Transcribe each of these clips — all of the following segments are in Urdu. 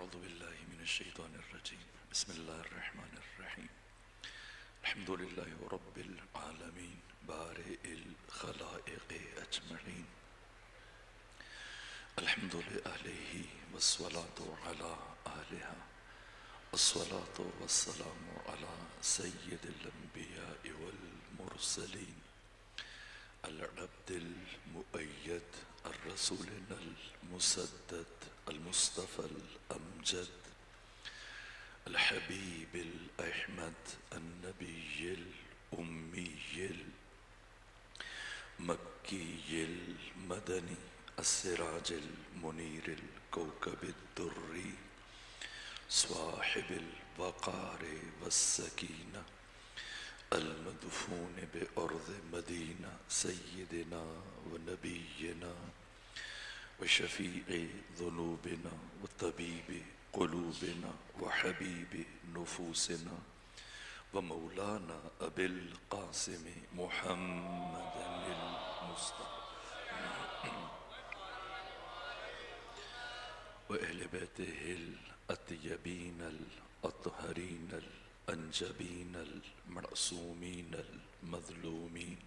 أعوذ بالله من الشيطان الرجيم بسم الله الرحمن الرحيم الحمد لله رب العالمين بارئ الخلائق أجمعين الحمد لأهله والصلاة على أهلها الصلاة والسلام على سيد الأنبياء والمرسلين العبد المؤيد الرسول المسدد المصطفى الأمجد الحبيب الأحمد النبي الأمي المكي المدني السراج المنير الكوكب الدري صاحب الوقار والسكينة المدفون بأرض مدينة سيدنا ونبينا وشفيع ذنوبنا وطبيب قلوبنا وحبيب نفوسنا ومولانا أبي القاسم محمد المصطفى وأهل بيته الأطيبين الأطهرين الأنجبين المعصومين المظلومين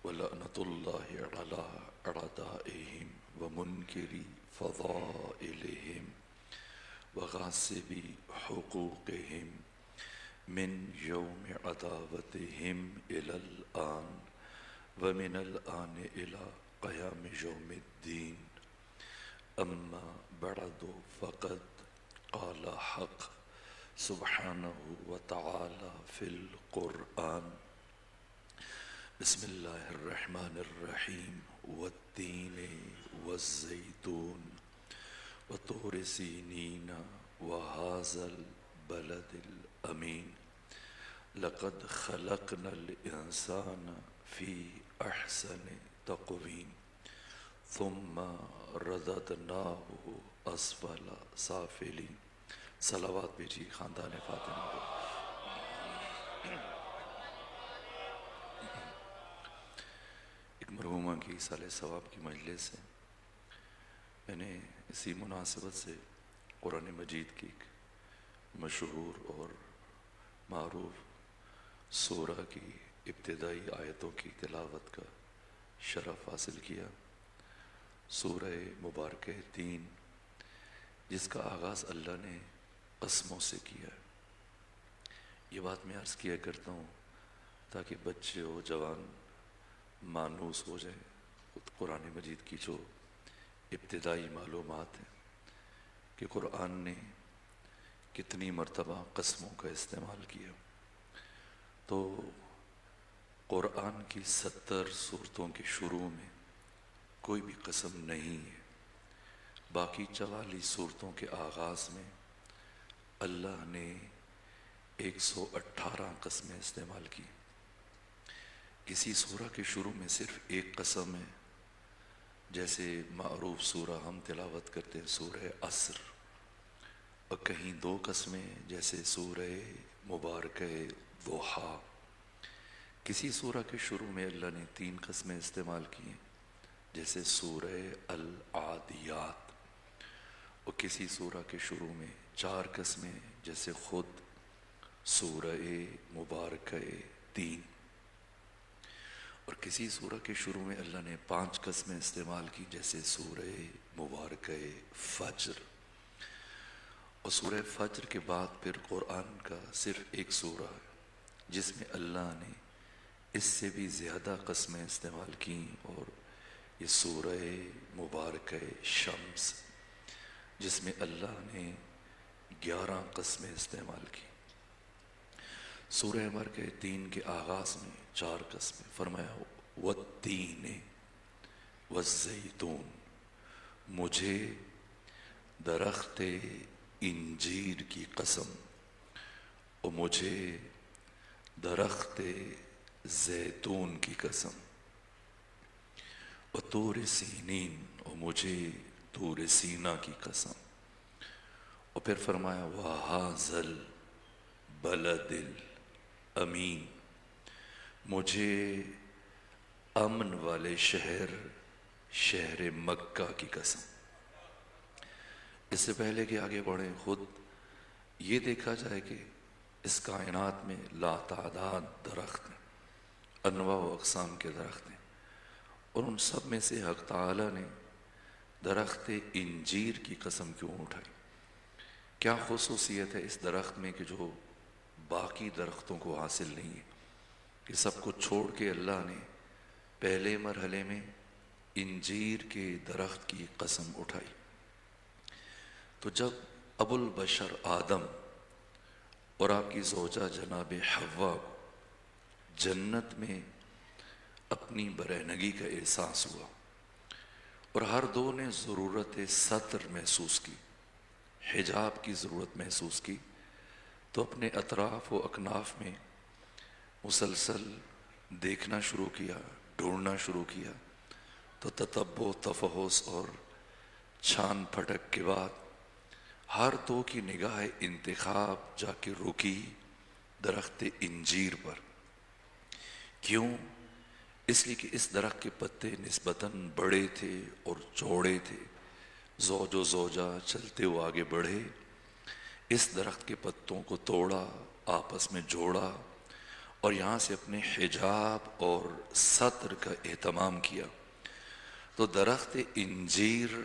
ولعنة الله على أعدائهم ومنكر فضائلهم وغاصب حقوقهم من يوم عداوتهم إلى الآن ومن الآن إلى قيام يوم الدين أما بعد فقد قال حق سبحانه وتعالى في القرآن بسم الله الرحمن الرحيم والتين والزيتون وطور سينين وهذا البلد الأمين لقد خلقنا الإنسان في أحسن تقويم ثم رددناه أسفل سافلين صلوات بھیجی خاندان فاطمہ کو. ایک مرحومہ کی سال ثواب کی مجلس ہے. میں نے اسی مناسبت سے قرآن مجید کی ایک مشہور اور معروف سورہ کی ابتدائی آیتوں کی تلاوت کا شرف حاصل کیا. سورہ مبارکہ تین جس کا آغاز اللہ نے قسموں سے کیا ہے. یہ بات میں عرض کیا کرتا ہوں تاکہ بچے و جوان مانوس ہو جائیں خود قرآن مجید کی جو ابتدائی معلومات ہیں کہ قرآن نے کتنی مرتبہ قسموں کا استعمال کیا. تو قرآن کی 70 سورتوں کے شروع میں کوئی بھی قسم نہیں ہے. باقی 44 سورتوں کے آغاز میں اللہ نے 118 قسمیں استعمال کی. کسی سورہ کے شروع میں صرف ایک قسم ہے، جیسے معروف سورہ ہم تلاوت کرتے ہیں سورہ عصر، اور کہیں 2 قسمیں جیسے سورہ مبارکہ ضحیٰ. کسی سورہ کے شروع میں اللہ نے 3 قسمیں استعمال کی ہیں جیسے سورہ العادیات، اور کسی سورہ کے شروع میں 4 قسمیں جیسے خود سورہ مبارکہ 3، اور کسی سورہ کے شروع میں اللہ نے 5 قسمیں استعمال کی جیسے سورہ مبارکہ فجر. اور سورہ فجر کے بعد پھر قرآن کا صرف ایک سورہ ہے جس میں اللہ نے اس سے بھی زیادہ قسمیں استعمال کی، اور یہ سورہ مبارکہ شمس جس میں اللہ نے 11 قسمیں استعمال کی. سورہ مبارکہ 3 کے آغاز میں 4 قسمیں فرمایا والتین والزیتون، مجھے درخت انجیر کی قسم، اور مجھے درخت زیتون کی قسم، اور طور سینین، اور مجھے طور سینا کی قسم. اور پھر فرمایا وَهَذَا الْبَلَدِ الْأَمِينَ، مجھے امن والے شہر مکہ کی قسم. اس سے پہلے کہ آگے بڑھیں خود یہ دیکھا جائے کہ اس کائنات میں لاتعداد درخت ہیں، انواع و اقسام کے درخت ہیں، اور ان سب میں سے حق تعالیٰ نے درخت انجیر کی قسم کیوں اٹھائی؟ کیا خصوصیت ہے اس درخت میں کہ جو باقی درختوں کو حاصل نہیں ہے، کہ سب کو چھوڑ کے اللہ نے پہلے مرحلے میں انجیر کے درخت کی قسم اٹھائی؟ تو جب ابو البشر آدم اور آپ کی زوجہ جناب حوا جنت میں اپنی برہنگی کا احساس ہوا اور ہر دو نے ضرورت ستر محسوس کی، حجاب کی ضرورت محسوس کی، تو اپنے اطراف و اکناف میں مسلسل دیکھنا شروع کیا، ڈھونڈنا شروع کیا، تو تتبع، تفحص اور چھان پھٹک کے بعد ہر دو کی نگاہ انتخاب جا کے رکی درخت انجیر پر۔ کیوں؟ اس لیے کہ اس درخت کے پتے نسبتاً بڑے تھے اور چوڑے تھے۔ زوج و زوجہ چلتے ہوئے آگے بڑھے، اس درخت کے پتوں کو توڑا، آپس میں جوڑا اور یہاں سے اپنے حجاب اور ستر کا اہتمام کیا۔ تو درخت انجیر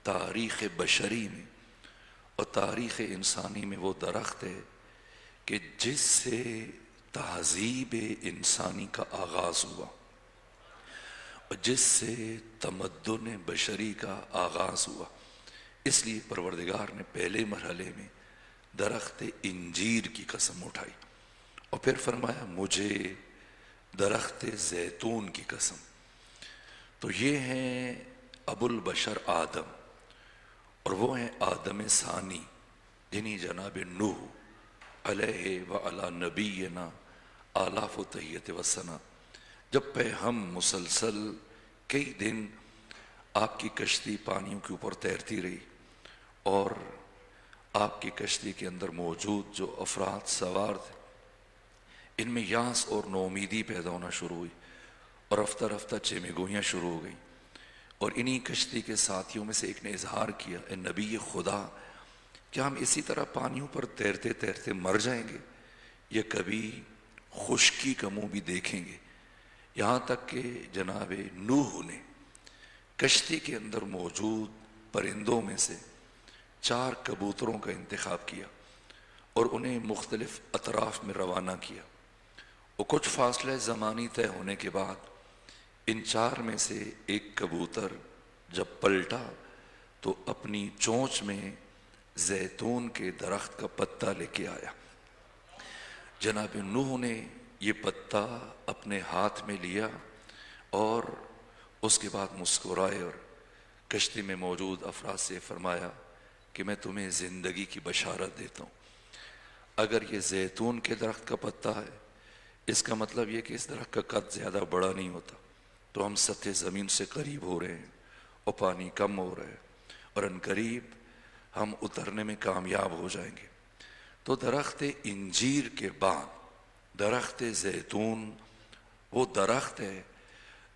تاریخ بشری میں اور تاریخ انسانی میں وہ درخت ہے کہ جس سے تہذیب انسانی کا آغاز ہوا اور جس سے تمدن بشری کا آغاز ہوا۔ اس لیے پروردگار نے پہلے مرحلے میں درخت انجیر کی قسم اٹھائی اور پھر فرمایا مجھے درخت زیتون کی قسم۔ تو یہ ہیں ابو البشر آدم، اور وہ ہیں آدم ثانی، جنہیں جناب نوح علیہ وعلی نبینا آلاف و تحیت و ثنا، جب پہ ہم مسلسل کئی دن آپ کی کشتی پانیوں کے اوپر تیرتی رہی اور آپ کی کشتی کے اندر موجود جو افراد سوار تھے ان میں یاس اور نومیدی پیدا ہونا شروع ہوئی اور رفتہ رفتہ چیمے گوئیاں شروع ہو گئیں، اور انہی کشتی کے ساتھیوں میں سے ایک نے اظہار کیا، اے نبی خدا، کیا ہم اسی طرح پانیوں پر تیرتے تیرتے مر جائیں گے یا کبھی خشکی کا منہ بھی دیکھیں گے؟ یہاں تک کہ جناب نوح نے کشتی کے اندر موجود پرندوں میں سے 4 کبوتروں کا انتخاب کیا اور انہیں مختلف اطراف میں روانہ کیا، اور کچھ فاصلہ زمانی طے ہونے کے بعد ان 4 میں سے ایک کبوتر جب پلٹا تو اپنی چونچ میں زیتون کے درخت کا پتا لے کے آیا۔ جناب نوح نے یہ پتا اپنے ہاتھ میں لیا اور اس کے بعد مسکرائے اور کشتی میں موجود افراد سے فرمایا کہ میں تمہیں زندگی کی بشارت دیتا ہوں، اگر یہ زیتون کے درخت کا پتا ہے اس کا مطلب یہ کہ اس درخت کا قد زیادہ بڑا نہیں ہوتا، تو ہم سطح زمین سے قریب ہو رہے ہیں اور پانی کم ہو رہا ہے اور ان قریب ہم اترنے میں کامیاب ہو جائیں گے۔ تو درخت انجیر کے بعد درخت زیتون وہ درخت ہے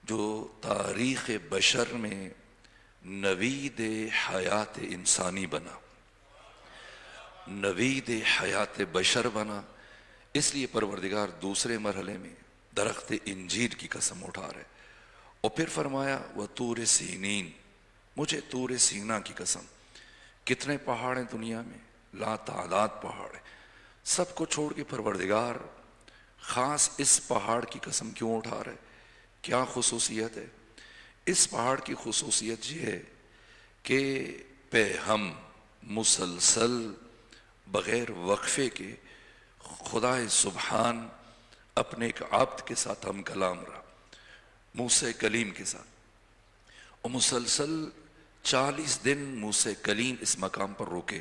جو تاریخ بشر میں نوید حیات انسانی بنا، نوید حیات بشر بنا۔ اس لیے پروردگار دوسرے مرحلے میں درخت انجیر کی قسم اٹھا رہے اور پھر فرمایا وطور سینین، مجھے طور سینا کی قسم۔ کتنے پہاڑ ہیں دنیا میں؟ لا تعداد پہاڑ ہیں۔ سب کو چھوڑ کے پروردگار خاص اس پہاڑ کی قسم کیوں اٹھا رہے؟ کیا خصوصیت ہے؟ اس پہاڑ کی خصوصیت یہ ہے کہ پہ ہم مسلسل بغیر وقفے کے خدا سبحان اپنے ایک عبد کے ساتھ ہم کلام رہا، موسیٰ کلیم کے ساتھ، اور مسلسل 40 دن موسیٰ کلیم اس مقام پر رکے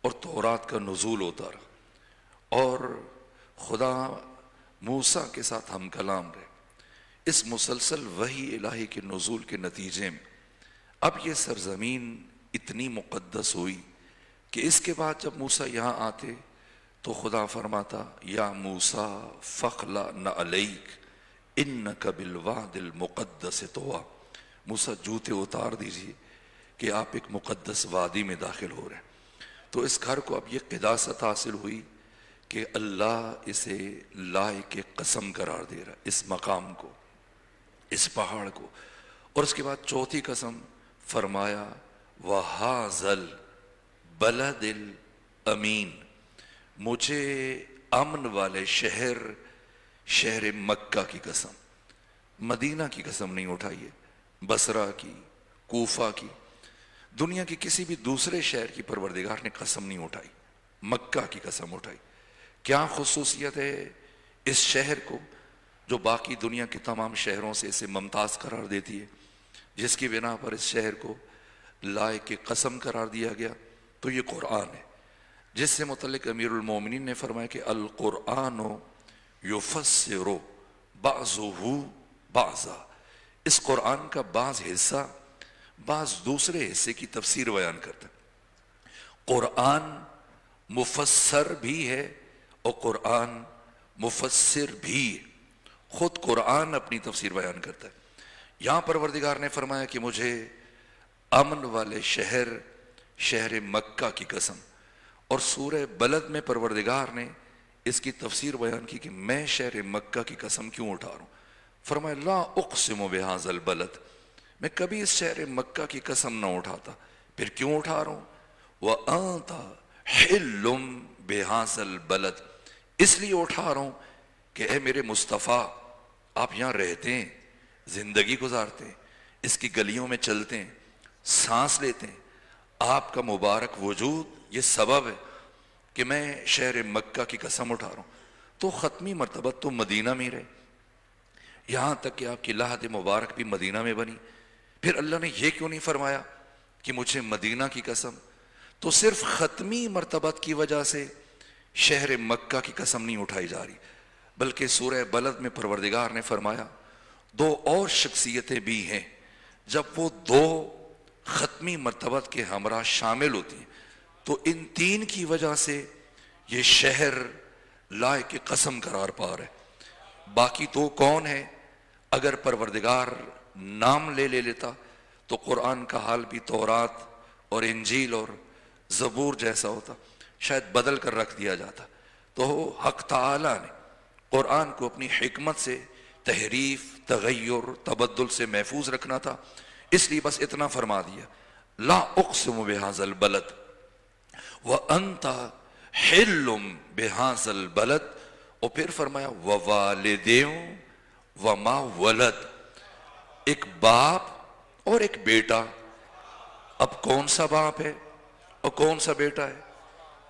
اور تورات کا نزول ہوتا رہا اور خدا موسیٰ کے ساتھ ہم کلام رہے۔ اس مسلسل وحی الہی کے نزول کے نتیجے میں اب یہ سرزمین اتنی مقدس ہوئی کہ اس کے بعد جب موسیٰ یہاں آتے تو خدا فرماتا یا موسیٰ فخلع نعلیک انک بالواد المقدس طویٰ، موسیٰ جوتے اتار دیجئے کہ آپ ایک مقدس وادی میں داخل ہو رہے ہیں. تو اس گھر کو اب یہ قداست حاصل ہوئی کہ اللہ اسے لائق قسم قرار دے رہا، اس مقام کو، اس پہاڑ کو. اور اس کے بعد چوتھی قسم فرمایا وَهَذَا الْبَلَدِ الْأَمِينَ، مجھے امن والے شہر، شہر مکہ کی قسم. مدینہ کی قسم نہیں اٹھائیے، بصرہ کی، کوفہ کی، دنیا کی کسی بھی دوسرے شہر کی پروردگار نے قسم نہیں اٹھائی، مکہ کی قسم اٹھائی. کیا خصوصیت ہے اس شہر کو جو باقی دنیا کے تمام شہروں سے اسے ممتاز قرار دیتی ہے، جس کی بنا پر اس شہر کو لائق قسم قرار دیا گیا؟ تو یہ قرآن ہے، جس سے متعلق امیر المومنین نے فرمایا کہ القرآن یفسر بعضہ بعضا، اس قرآن کا بعض حصہ بعض دوسرے حصے کی تفسیر بیان کرتا ہے. قرآن مفسر بھی ہے اور قرآن مفسر بھی ہے. خود قرآن اپنی تفسیر بیان کرتا ہے. یہاں پروردگار نے فرمایا کہ مجھے امن والے شہر، شہر مکہ کی قسم. اور سورہ بلد میں پروردگار نے اس کی تفسیر بیان کی کہ میں شہر مکہ کی قسم کیوں اٹھا رہا ہوں. فرمایا لا اقسم بہذا البلد، میں کبھی اس شہر مکہ کی قسم نہ اٹھاتا. پھر کیوں اٹھا رہا ہوں؟ وَأَنْتَ حِلٌّ بِهَذَا الْبَلَدِ، اس لیے اٹھا رہا ہوں کہ اے میرے مصطفیٰ، آپ یہاں رہتے ہیں، زندگی گزارتے ہیں، اس کی گلیوں میں چلتے ہیں، سانس لیتے ہیں، آپ کا مبارک وجود یہ سبب ہے کہ میں شہر مکہ کی قسم اٹھا رہا ہوں. تو ختمی مرتبہ تو مدینہ میں رہے، یہاں تک کہ آپ کی لحد مبارک بھی مدینہ میں بنی. پھر اللہ نے یہ کیوں نہیں فرمایا کہ مجھے مدینہ کی قسم؟ تو صرف ختمی مرتبت کی وجہ سے شہر مکہ کی قسم نہیں اٹھائی جا رہی، بلکہ سورہ بلد میں پروردگار نے فرمایا دو اور شخصیتیں بھی ہیں، جب وہ دو ختمی مرتبت کے ہمراہ شامل ہوتی ہیں تو ان تین کی وجہ سے یہ شہر لائق قسم قرار پا رہے. باقی تو کون ہے؟ اگر پروردگار نام لے لیتا تو قرآن کا حال بھی تورات اور انجیل اور زبور جیسا ہوتا، شاید بدل کر رکھ دیا جاتا. تو حق تعالی نے قرآن کو اپنی حکمت سے تحریف، تغیر، تبدل سے محفوظ رکھنا تھا، اس لیے بس اتنا فرما دیا لا اقسم بہذا البلد وانت حل بہذا البلد. اور پھر فرمایا ووالد وما ولد، ایک باپ اور ایک بیٹا. اب کون سا باپ ہے اور کون سا بیٹا ہے؟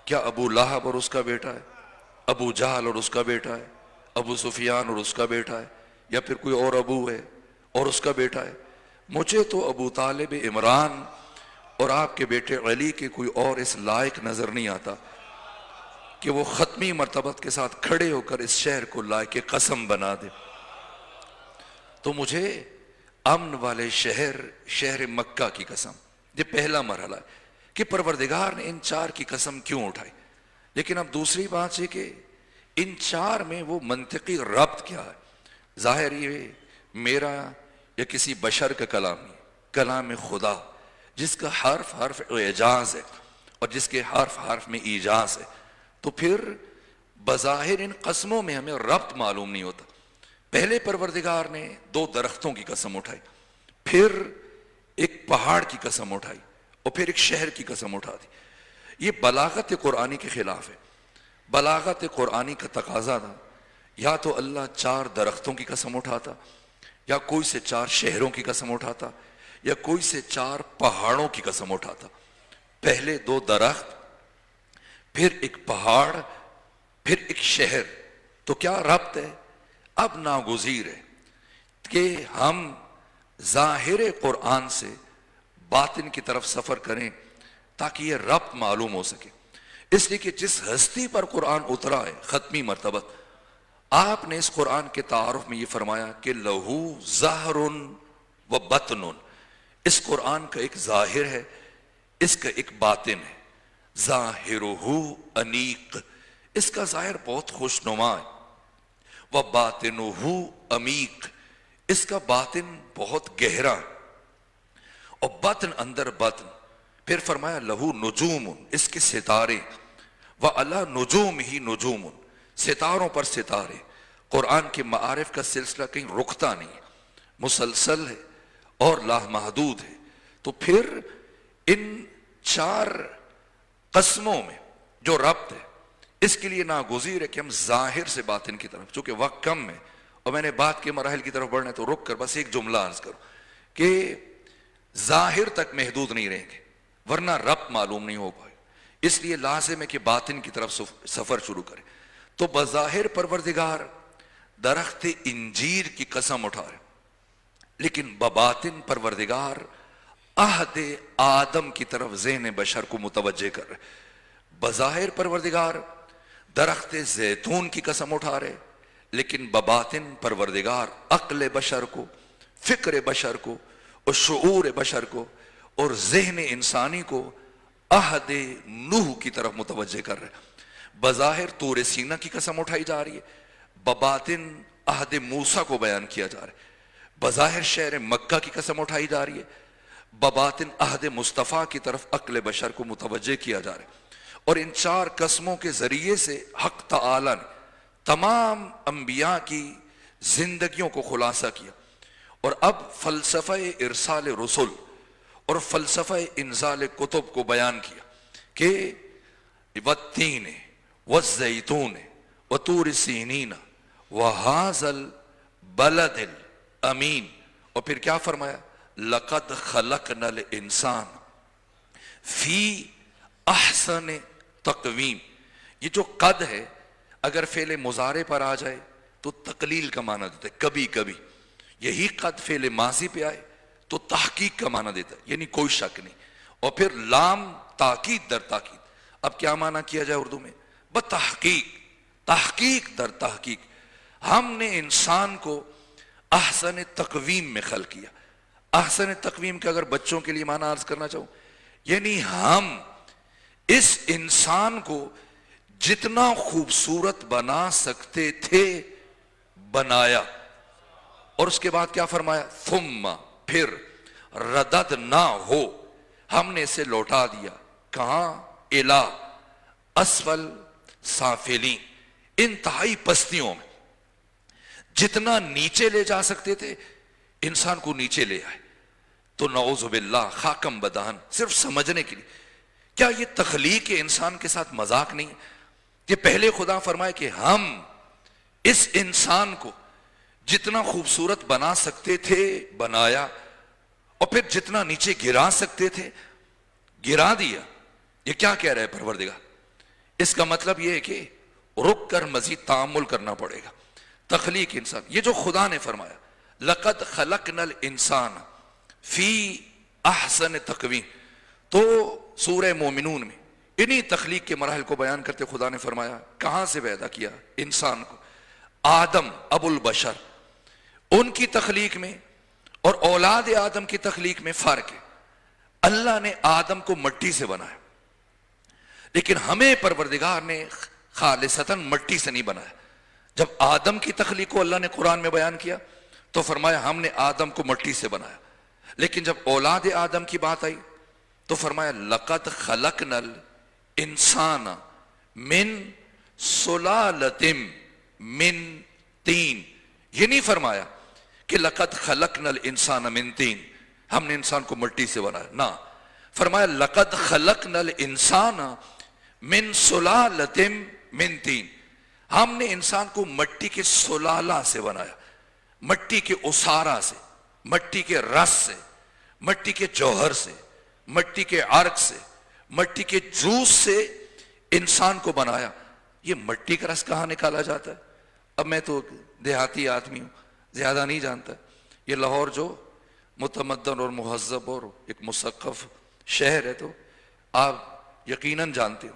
کیا ابو لہب اور اس کا بیٹا ہے، ابو جہل اور اس کا بیٹا ہے، ابو سفیان اور اس کا بیٹا ہے، یا پھر کوئی اور ابو ہے اور اس کا بیٹا ہے؟ مجھے تو ابو طالب عمران اور آپ کے بیٹے علی کے کوئی اور اس لائق نظر نہیں آتا کہ وہ ختمی مرتبت کے ساتھ کھڑے ہو کر اس شہر کو لائق قسم بنا دے. تو مجھے امن والے شہر، شہر مکہ کی قسم. یہ پہلا مرحلہ ہے کہ پروردگار نے ان چار کی قسم کیوں اٹھائی. لیکن اب دوسری بات یہ کہ ان چار میں وہ منطقی ربط کیا ہے. ظاہر یہ میرا یا کسی بشر کا کلام نہیں، کلام خدا جس کا حرف حرف اعجاز ہے اور جس کے حرف حرف میں ایجاز ہے. تو پھر بظاہر ان قسموں میں ہمیں ربط معلوم نہیں ہوتا. پہلے پروردگار نے دو درختوں کی قسم اٹھائی، پھر ایک پہاڑ کی قسم اٹھائی، اور پھر ایک شہر کی قسم اٹھا دی. یہ بلاغت قرآنی کے خلاف ہے. بلاغت قرآنی کا تقاضا تھا یا تو اللہ چار درختوں کی قسم اٹھاتا، یا کوئی سے چار شہروں کی قسم اٹھاتا، یا کوئی سے چار پہاڑوں کی قسم اٹھاتا. پہلے دو درخت، پھر ایک پہاڑ، پھر ایک شہر. تو کیا ربط ہے؟ اب ناگزیر ہے کہ ہم ظاہر قرآن سے باطن کی طرف سفر کریں تاکہ یہ ربط معلوم ہو سکے. اس لیے کہ جس ہستی پر قرآن اترا ہے ختمی مرتبت، آپ نے اس قرآن کے تعارف میں یہ فرمایا کہ لہو ظاہر و بطن، اس قرآن کا ایک ظاہر ہے، اس کا ایک باطن ہے. ظاہرہ انیق، اس کا ظاہر بہت خوشنما ہے. وباطنہ عمیق، اس کا باطن بہت گہرا ہے. اور باطن اندر باطن. پھر فرمایا لہو نجوم، اس کے ستارے، وعلی نجوم ہی نجوم، ستاروں پر ستارے. قرآن کے معارف کا سلسلہ کہیں رکتا نہیں، مسلسل ہے اور لامحدود ہے. تو پھر ان 4 قسموں میں جو ربط ہے، اس کے لیے ناگزیر ہے کہ ہم ظاہر سے باطن کی طرف، چونکہ وقت کم ہے اور میں نے بات کے مراحل کی طرف بڑھنا ہے تو رک کر بس ایک جملہ عرض کروں کہ ظاہر تک محدود نہیں رہیں گے ورنہ ربط معلوم نہیں ہو پائے. اس لیے لازم ہے کہ باطن کی طرف سفر شروع کریں. تو بظاہر پروردگار درخت انجیر کی قسم اٹھا رہے، لیکن بباطن پروردگار عہد آدم کی طرف ذہن بشر کو متوجہ کر رہے. بظاہر پروردگار درخت زیتون کی قسم اٹھا رہے، لیکن بباطن پروردگار عقل بشر کو، فکر بشر کو اور شعور بشر کو اور ذہن انسانی کو عہد نوح کی طرف متوجہ کر رہے. بظاہر طور سینہ کی قسم اٹھائی جا رہی ہے، بباطن عہد موسیٰ کو بیان کیا جا رہا ہے. بظاہر شہر مکہ کی قسم اٹھائی جا رہی ہے، بباطن عہد مصطفیٰ کی طرف عقل بشر کو متوجہ کیا جا رہا ہے. اور ان 4 قسموں کے ذریعے سے حق تعالی نے تمام انبیاء کی زندگیوں کو خلاصہ کیا. اور اب فلسفہ ارسال رسول اور فلسفہ انزال کتب کو بیان کیا کہ والتین والزیتون وطور سینین وہذا البلد الامین. اور پھر کیا فرمایا؟ لقد خلقنا الانسان فی احسن تقویم. یہ جو قد ہے اگر فعل مضارع پر آ جائے تو تقلیل کا معنی دیتا ہے کبھی کبھی. یہی قد فعل ماضی پہ آئے تو تحقیق کا معنی دیتا ہے، یعنی کوئی شک نہیں. اور پھر لام تاکید در تاکید. اب کیا معنی کیا جائے اردو میں؟ بتحقیق، تحقیق در تحقیق. ہم نے انسان کو احسن تقویم میں خلق کیا. احسن تقویم کے اگر بچوں کے لیے معنی عرض کرنا چاہوں، یعنی ہم اس انسان کو جتنا خوبصورت بنا سکتے تھے بنایا. اور اس کے بعد کیا فرمایا؟ ثم، پھر رددنا ہو، ہم نے اسے لوٹا دیا. کہاں؟ الی اسفل سافلین، انتہائی پستیوں میں. جتنا نیچے لے جا سکتے تھے انسان کو نیچے لے آئے. تو نعوذ باللہ، خاکم بدہن. صرف سمجھنے کے لیے، کیا یہ تخلیق انسان کے ساتھ مذاق نہیں؟ کہ پہلے خدا فرمائے کہ ہم اس انسان کو جتنا خوبصورت بنا سکتے تھے بنایا، اور پھر جتنا نیچے گرا سکتے تھے گرا دیا. یہ کیا کہہ رہے ہیں پروردگار؟ اس کا مطلب یہ ہے کہ رک کر مزید تعامل کرنا پڑے گا. تخلیق انسان، یہ جو خدا نے فرمایا لقد خلقنا الانسان فی احسن تقویم، تو سورہ مومنون میں انہی تخلیق کے مراحل کو بیان کرتے خدا نے فرمایا کہاں سے پیدا کیا انسان کو؟ آدم ابو البشر، ان کی تخلیق میں اور اولاد آدم کی تخلیق میں فرق ہے. اللہ نے آدم کو مٹی سے بنایا، لیکن ہمیں پروردگار نے خالصتاً مٹی سے نہیں بنایا. جب آدم کی تخلیق کو اللہ نے قرآن میں بیان کیا تو فرمایا ہم نے آدم کو مٹی سے بنایا. لیکن جب اولاد آدم کی بات آئی تو فرمایا لقد خلقنا الانسان من سلالۃ من طین. یہ نہیں فرمایا کہ لقد خلقنا الانسان من طین، ہم نے انسان کو مٹی سے بنایا. نہ، فرمایا لقد خلقنا الانسان من سلالۃ من طین، ہم نے انسان کو مٹی کے سلالہ سے بنایا، مٹی کے اسارہ سے، مٹی کے رس سے، مٹی کے جوہر سے، مٹی کے عرق سے، مٹی کے جوس سے انسان کو بنایا. یہ مٹی کا رس کہاں نکالا جاتا ہے؟ اب میں تو دیہاتی آدمی ہوں، زیادہ نہیں جانتا. یہ لاہور جو متمدن اور مہذب اور ایک مثقف شہر ہے تو آپ یقیناً جانتے ہو.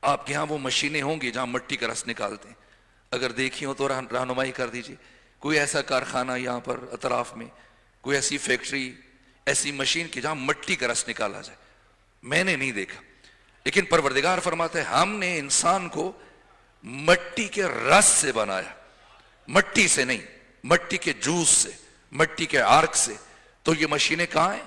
آپ کے ہاں وہ مشینیں ہوں گی جہاں مٹی کا رس نکالتے ہیں، اگر دیکھی ہو تو رہنمائی کر دیجئے. کوئی ایسا کارخانہ یہاں پر اطراف میں، کوئی ایسی فیکٹری، ایسی مشین کی جہاں مٹی کا رس نکالا جائے؟ میں نے نہیں دیکھا. لیکن پروردگار فرماتے ہیں ہم نے انسان کو مٹی کے رس سے بنایا، مٹی سے نہیں، مٹی کے جوس سے، مٹی کے عرق سے. تو یہ مشینیں کہاں ہیں؟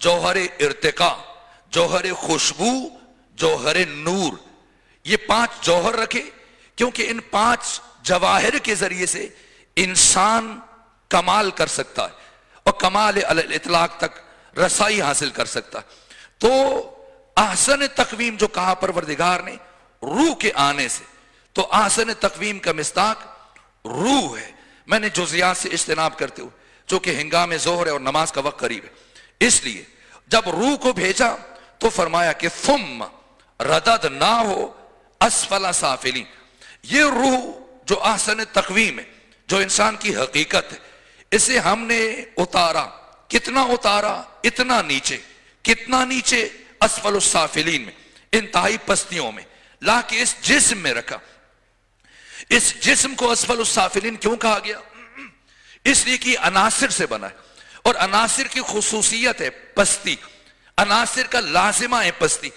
جوہر ارتقا، جوہر خوشبو، جوہر نور، یہ 5 جوہر رکھے، کیونکہ ان 5 جواہر کے ذریعے سے انسان کمال کر سکتا ہے اور کمال علی الاطلاق تک رسائی حاصل کر سکتا ہے۔ تو احسن تقویم جو کہا پروردگار نے روح کے آنے سے، تو احسن تقویم کا مصداق روح ہے۔ میں نے جزیات سے اجتناب کرتے ہوئے، جو کہ ہنگام ظہر ہے اور نماز کا وقت قریب ہے، اس لیے جب روح کو بھیجا تو فرمایا کہ ثم رددناہ اسفل سافلین، یہ روح جو احسن تقویم ہے، جو انسان کی حقیقت ہے، اسے ہم نے اتارا۔ کتنا اتارا؟ اتنا نیچے۔ کتنا نیچے؟ اسفل السافلین میں، انتہائی پستیوں میں، لا کے اس جسم میں رکھا۔ اس جسم کو اسفل السافلین کیوں کہا گیا؟ اس لیے کہ عناصر سے بنا ہے، اور عناصر کی خصوصیت ہے پستی، عناصر کا لازمہ ہے پستی۔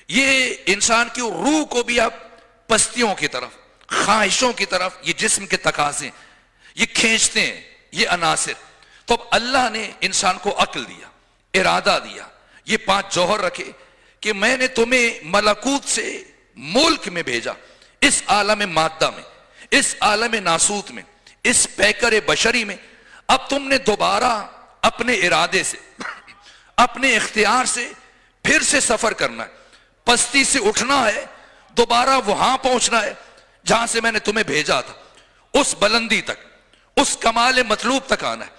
یہ انسان کی روح کو بھی اب پستیوں کی طرف، خواہشوں کی طرف، یہ جسم کے تقاضے یہ کھینچتے ہیں، یہ عناصر۔ تو اب اللہ نے انسان کو عقل دیا، ارادہ دیا، یہ 5 جوہر رکھے کہ میں نے تمہیں ملکوت سے ملک میں بھیجا، اس عالم مادہ میں، اس عالم ناسوت میں، اس پیکر بشری میں۔ اب تم نے دوبارہ اپنے ارادے سے، اپنے اختیار سے پھر سے سفر کرنا ہے، پستی سے اٹھنا ہے، دوبارہ وہاں پہنچنا ہے جہاں سے میں نے تمہیں بھیجا تھا، اس بلندی تک، اس کمال مطلوب تک آنا ہے۔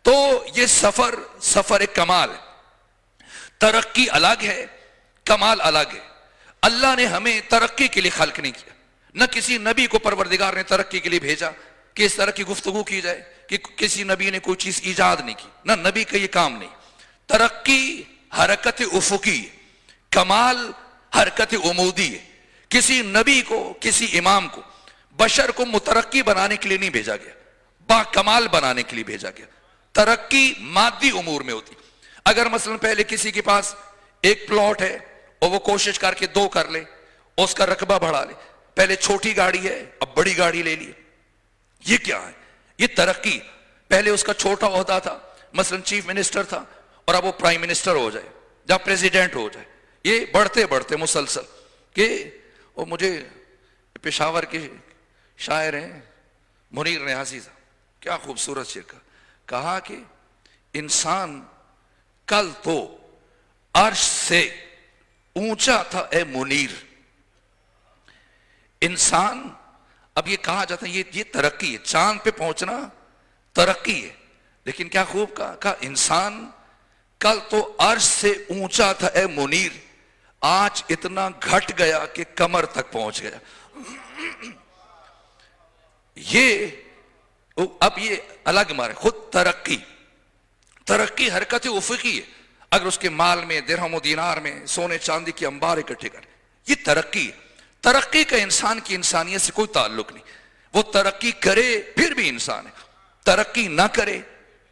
تو یہ سفر کمال ہے۔ ترقی الگ ہے، کمال الگ ہے۔ اللہ نے ہمیں ترقی کے لیے خلق نہیں کیا، نہ کسی نبی کو پروردگار نے ترقی کے لیے بھیجا کہ اس طرح کی گفتگو کی جائے کہ کسی نبی نے کوئی چیز ایجاد نہیں کی، نہ نبی کا یہ کام نہیں۔ ترقی حرکت افقی ہے، کمال حرکت عمودی ہے۔ کسی نبی کو، کسی امام کو، بشر کو مترقی بنانے کے لیے نہیں بھیجا گیا، با کمال بنانے کے لیے بھیجا گیا۔ ترقی مادی امور میں ہوتی۔ اگر مثلا پہلے کسی کے پاس ایک پلاٹ ہے اور وہ کوشش کر کے 2 کر لے اور اس کا رقبہ بڑھا لے، پہلے چھوٹی گاڑی ہے اب بڑی گاڑی لے لی، یہ کیا ہے؟ یہ ترقی۔ پہلے اس کا چھوٹا عہدہ تھا، مثلا چیف منسٹر تھا، اور اب وہ پرائم منسٹر ہو جائے یا پریزیڈنٹ ہو جائے۔ یہ بڑھتے بڑھتے مسلسل کہ وہ مجھے پشاور کے شاعر ہیں منیر نیازی صاحب، کیا خوبصورت شعر کہا کہ انسان کل تو عرش سے اونچا تھا اے منیر۔ انسان، اب یہ کہا جاتا ہے یہ ترقی ہے، چاند پہ پہنچنا ترقی ہے، لیکن کیا خوب کہا انسان کل تو عرش سے اونچا تھا اے منیر، آج اتنا گھٹ گیا کہ کمر تک پہنچ گیا۔ یہ اب یہ الگ مارے خود ترقی حرکت افقی ہے۔ اگر اس کے مال میں، درہم و دینار میں، سونے چاندی کی انبار اکٹھے کرے، یہ ترقی ہے۔ ترقی کا انسان کی انسانیت سے کوئی تعلق نہیں۔ وہ ترقی کرے پھر بھی انسان ہے، ترقی نہ کرے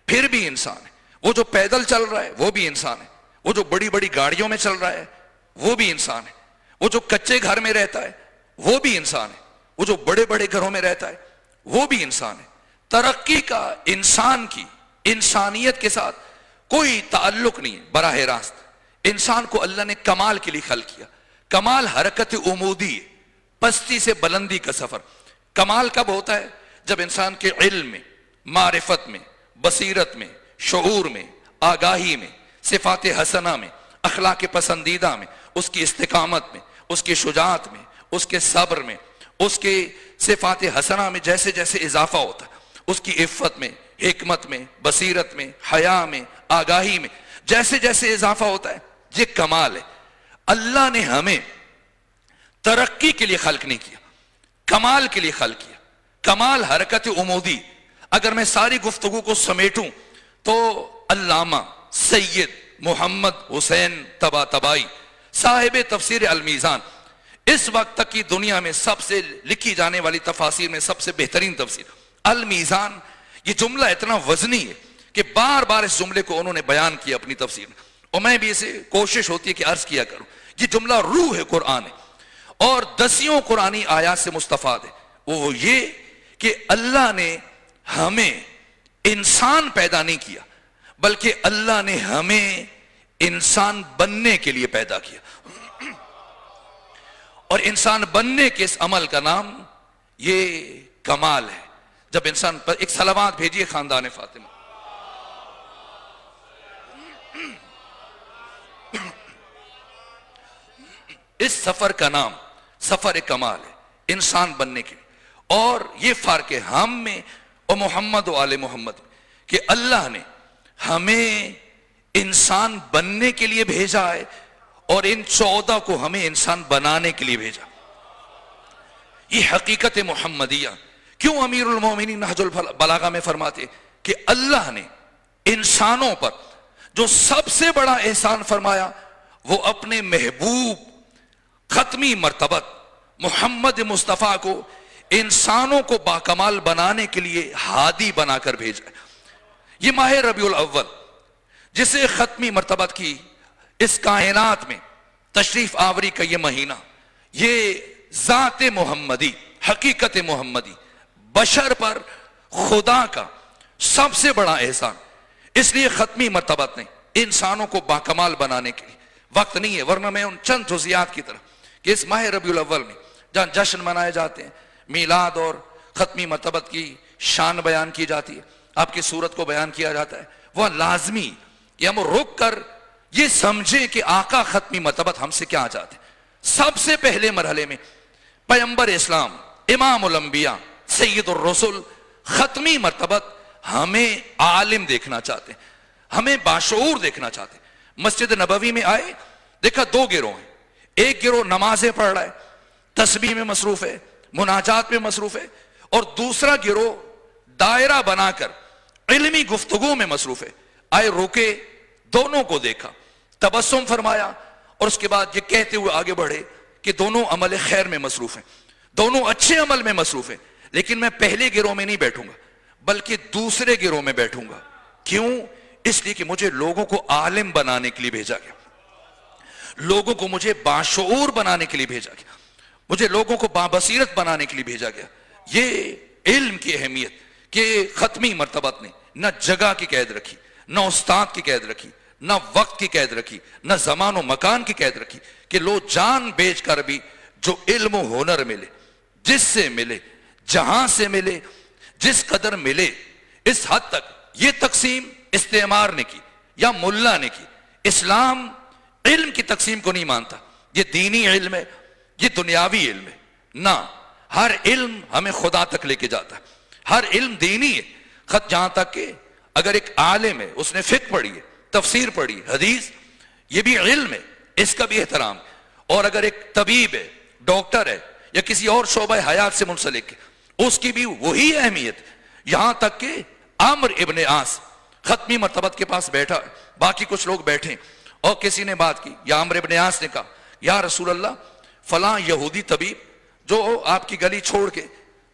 پھر بھی انسان ہے۔ وہ جو پیدل چل رہا ہے وہ بھی انسان ہے، وہ جو بڑی بڑی گاڑیوں میں چل رہا ہے وہ بھی انسان ہے، وہ جو کچے گھر میں رہتا ہے وہ بھی انسان ہے، وہ جو بڑے بڑے گھروں میں رہتا ہے وہ بھی انسان ہے۔ ترقی کا انسان کی انسانیت کے ساتھ کوئی تعلق نہیں ہے براہ راست۔ انسان کو اللہ نے کمال کے لیے خلق کیا۔ کمال حرکت عمودی ہے، پستی سے بلندی کا سفر۔ کمال کب ہوتا ہے؟ جب انسان کے علم میں، معرفت میں، بصیرت میں، شعور میں، آگاہی میں، صفات حسنہ میں، اخلاق پسندیدہ میں، اس کی استقامت میں، اس کی شجاعت میں، اس کے صبر میں، اس کے صفات حسنہ میں جیسے جیسے اضافہ ہوتا ہے، اس کی عفت میں، حکمت میں، بصیرت میں، حیا میں، آگاہی میں جیسے جیسے اضافہ ہوتا ہے، یہ کمال ہے۔ اللہ نے ہمیں ترقی کے لیے خلق نہیں کیا، کمال کے لیے خلق کیا۔ کمال حرکت عمودی۔ اگر میں ساری گفتگو کو سمیٹوں تو علامہ سید محمد حسین طباطبائی صاحب تفسیر المیزان، اس وقت تک کی دنیا میں سب سے لکھی جانے والی تفاسیر میں سب سے بہترین تفسیر المیزان، یہ جملہ اتنا وزنی ہے کہ بار بار اس جملے کو انہوں نے بیان کیا اپنی تفسیر میں، اور میں بھی اسے کوشش ہوتی ہے کہ عرض کیا کروں۔ یہ جملہ روح ہے قرآن ہے، اور 10 قرآنی آیات سے مستفاد ہے۔ وہ یہ کہ اللہ نے ہمیں انسان پیدا نہیں کیا، بلکہ اللہ نے ہمیں انسان بننے کے لیے پیدا کیا، اور انسان بننے کے اس عمل کا نام یہ کمال ہے. جب انسان پر ایک صلوات بھیجیے خاندان فاطمہ. اس سفر کا نام سفر کمال ہے، انسان بننے کے لیے. اور یہ فرق ہے ہم میں اور محمد و آل محمد میں کہ اللہ نے ہمیں انسان بننے کے لیے بھیجا ہے اور ان 14 کو ہمیں انسان بنانے کے لیے بھیجا. یہ حقیقت محمدیہ. کیوں امیر المومنین نہج البلاغہ میں فرماتے کہ اللہ نے انسانوں پر جو سب سے بڑا احسان فرمایا وہ اپنے محبوب ختمی مرتبت محمد مصطفیٰ کو انسانوں کو باکمال بنانے کے لیے ہادی بنا کر بھیجا. یہ ماہ ربیع الاول جسے ختمی مرتبت کی اس کائنات میں تشریف آوری کا یہ مہینہ، یہ ذات محمدی، حقیقت محمدی، بشر پر خدا کا سب سے بڑا احسان. اس لیے ختمی مرتبت نے انسانوں کو باکمال بنانے کے لیے، وقت نہیں ہے ورنہ میں ان چند جزیات کی طرف کہ اس ماہ ربیع الاول میں جہاں جشن منائے جاتے ہیں، میلاد اور ختمی مرتبت کی شان بیان کی جاتی ہے، آپ کی صورت کو بیان کیا جاتا ہے، وہ لازمی کہ ہم رک کر یہ سمجھیں کہ آقا ختمی مرتبت ہم سے کیا چاہتے ہیں. سب سے پہلے مرحلے میں پیغمبر اسلام امام الانبیاء سید الرسل ختمی مرتبت ہمیں عالم دیکھنا چاہتے ہیں، ہمیں باشعور دیکھنا چاہتے ہیں. مسجد نبوی میں آئے، دیکھا دو گروہ ہیں. ایک گروہ نمازیں پڑھ رہا ہے، تسبیح میں مصروف ہے، مناجات میں مصروف ہے، اور دوسرا گروہ دائرہ بنا کر علمی گفتگو میں مصروف ہے. آئے روکے، دونوں کو دیکھا، تبسم فرمایا، اور اس کے بعد یہ کہتے ہوئے آگے بڑھے کہ دونوں عمل خیر میں مصروف ہیں، دونوں اچھے عمل میں مصروف ہیں، لیکن میں پہلے گروہ میں نہیں بیٹھوں گا بلکہ دوسرے گروہ میں بیٹھوں گا. کیوں؟ اس لیے کہ مجھے لوگوں کو عالم بنانے کے لیے بھیجا گیا، لوگوں کو مجھے باشعور بنانے کے لیے بھیجا گیا، مجھے لوگوں کو بابصیرت بنانے کے لیے بھیجا گیا. یہ علم کی اہمیت کہ ختمی مرتبت نے نہ جگہ کی قید رکھی، نہ استاد کی قید رکھی، نہ وقت کی قید رکھی، نہ زمان و مکان کی قید رکھی، کہ لو جان بیچ کر بھی جو علم و ہنر ملے، جس سے ملے، جہاں سے ملے، جس قدر ملے. اس حد تک یہ تقسیم استعمار نے کی یا ملا نے کی. اسلام علم کی تقسیم کو نہیں مانتا، یہ دینی علم ہے، یہ دنیاوی علم ہے. نہ، ہر علم ہمیں خدا تک لے کے جاتا ہے، ہر علم دینی ہے. خط جہاں تک کہ اگر ایک عالم ہے، اس نے فقہ پڑھی ہے، تفسیر پڑھی، حدیث، یہ بھی علم ہے، اس کا بھی احترام. اور اگر ایک طبیب ہے، ڈاکٹر ہے، یا کسی اور شعبہ حیات سے منسلک ہے، اس کی بھی وہی اہمیت. یہاں تک کہ عمرو ابن عاص ختمی مرتبت کے پاس بیٹھا، باقی کچھ لوگ بیٹھے، اور کسی نے بات کی، یا عمرو ابن عاص نے کہا یا رسول اللہ، فلاں یہودی طبیب جو آپ کی گلی چھوڑ کے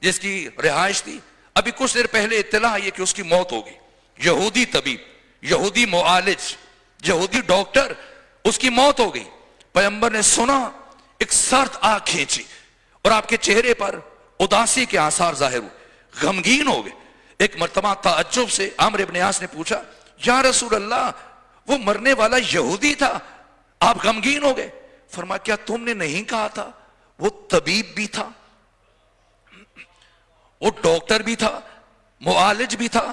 جس کی رہائش تھی، ابھی کچھ دیر پہلے اطلاع آئی ہے کہ اس کی موت ہوگی. یہودی طبیب، یہودی معالج، یہودی ڈاکٹر، اس کی موت ہو گئی. پیغمبر نے سنا، ایک سرد آنکھ کھینچی اور آپ کے چہرے پر اداسی کے آثار ظاہر ہوئے، غمگین ہو گئے. ایک مرتبہ تعجب سے عمرو ابن عاص نے پوچھا یا رسول اللہ، وہ مرنے والا یہودی تھا، آپ غمگین ہو گئے؟ فرمایا کیا تم نے نہیں کہا تھا وہ طبیب بھی تھا، وہ ڈاکٹر بھی تھا، معالج بھی تھا؟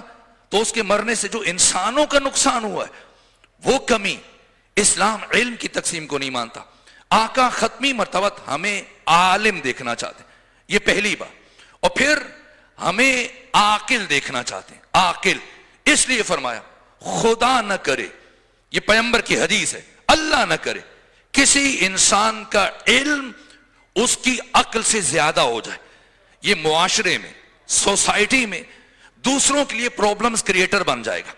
تو اس کے مرنے سے جو انسانوں کا نقصان ہوا ہے وہ کمی. اسلام علم کی تقسیم کو نہیں مانتا. آقا ختمی مرتبت ہمیں عالم دیکھنا چاہتے ہیں، یہ پہلی بات. اور پھر ہمیں عاقل دیکھنا چاہتے ہیں، عاقل. اس لیے فرمایا خدا نہ کرے، یہ پیغمبر کی حدیث ہے، اللہ نہ کرے کسی انسان کا علم اس کی عقل سے زیادہ ہو جائے. یہ معاشرے میں، سوسائٹی میں دوسروں کے لیے پرابلمز کریٹر بن جائے گا،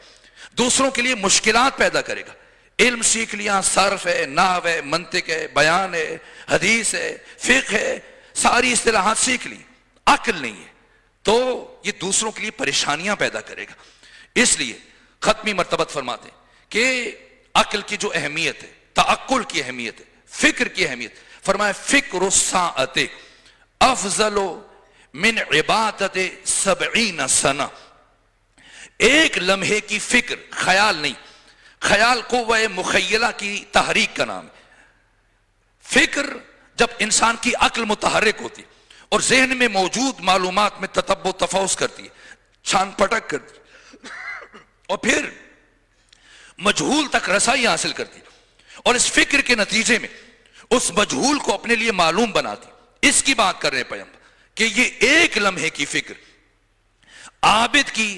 دوسروں کے لیے مشکلات پیدا کرے گا. علم سیکھ لیا، صرف ہے، نحو ہے، منطق ہے، بیان ہے، حدیث ہے، فقہ ہے، ساری اصطلاحات سیکھ لی، عقل نہیں ہے تو یہ دوسروں کے لیے پریشانیاں پیدا کرے گا. اس لیے ختمی مرتبت فرماتے ہیں کہ عقل کی جو اہمیت ہے، تعقل کی اہمیت ہے، فکر کی اہمیت. فرمایا فکر الساعت افضل من عبادت 70 سنہ. ایک لمحے کی فکر، خیال نہیں، خیال قوہ مخیلہ کی تحریک کا نام ہے۔ فکر جب انسان کی عقل متحرک ہوتی ہے اور ذہن میں موجود معلومات میں تتبع تفحص کرتی ہے، چھان پٹک کرتی ہے اور پھر مجہول تک رسائی حاصل کرتی ہے، اور اس فکر کے نتیجے میں اس مجہول کو اپنے لیے معلوم بناتی ہے۔ اس کی بات کر رہے ہیں پیغمبر کہ یہ ایک لمحے کی فکر عابد کی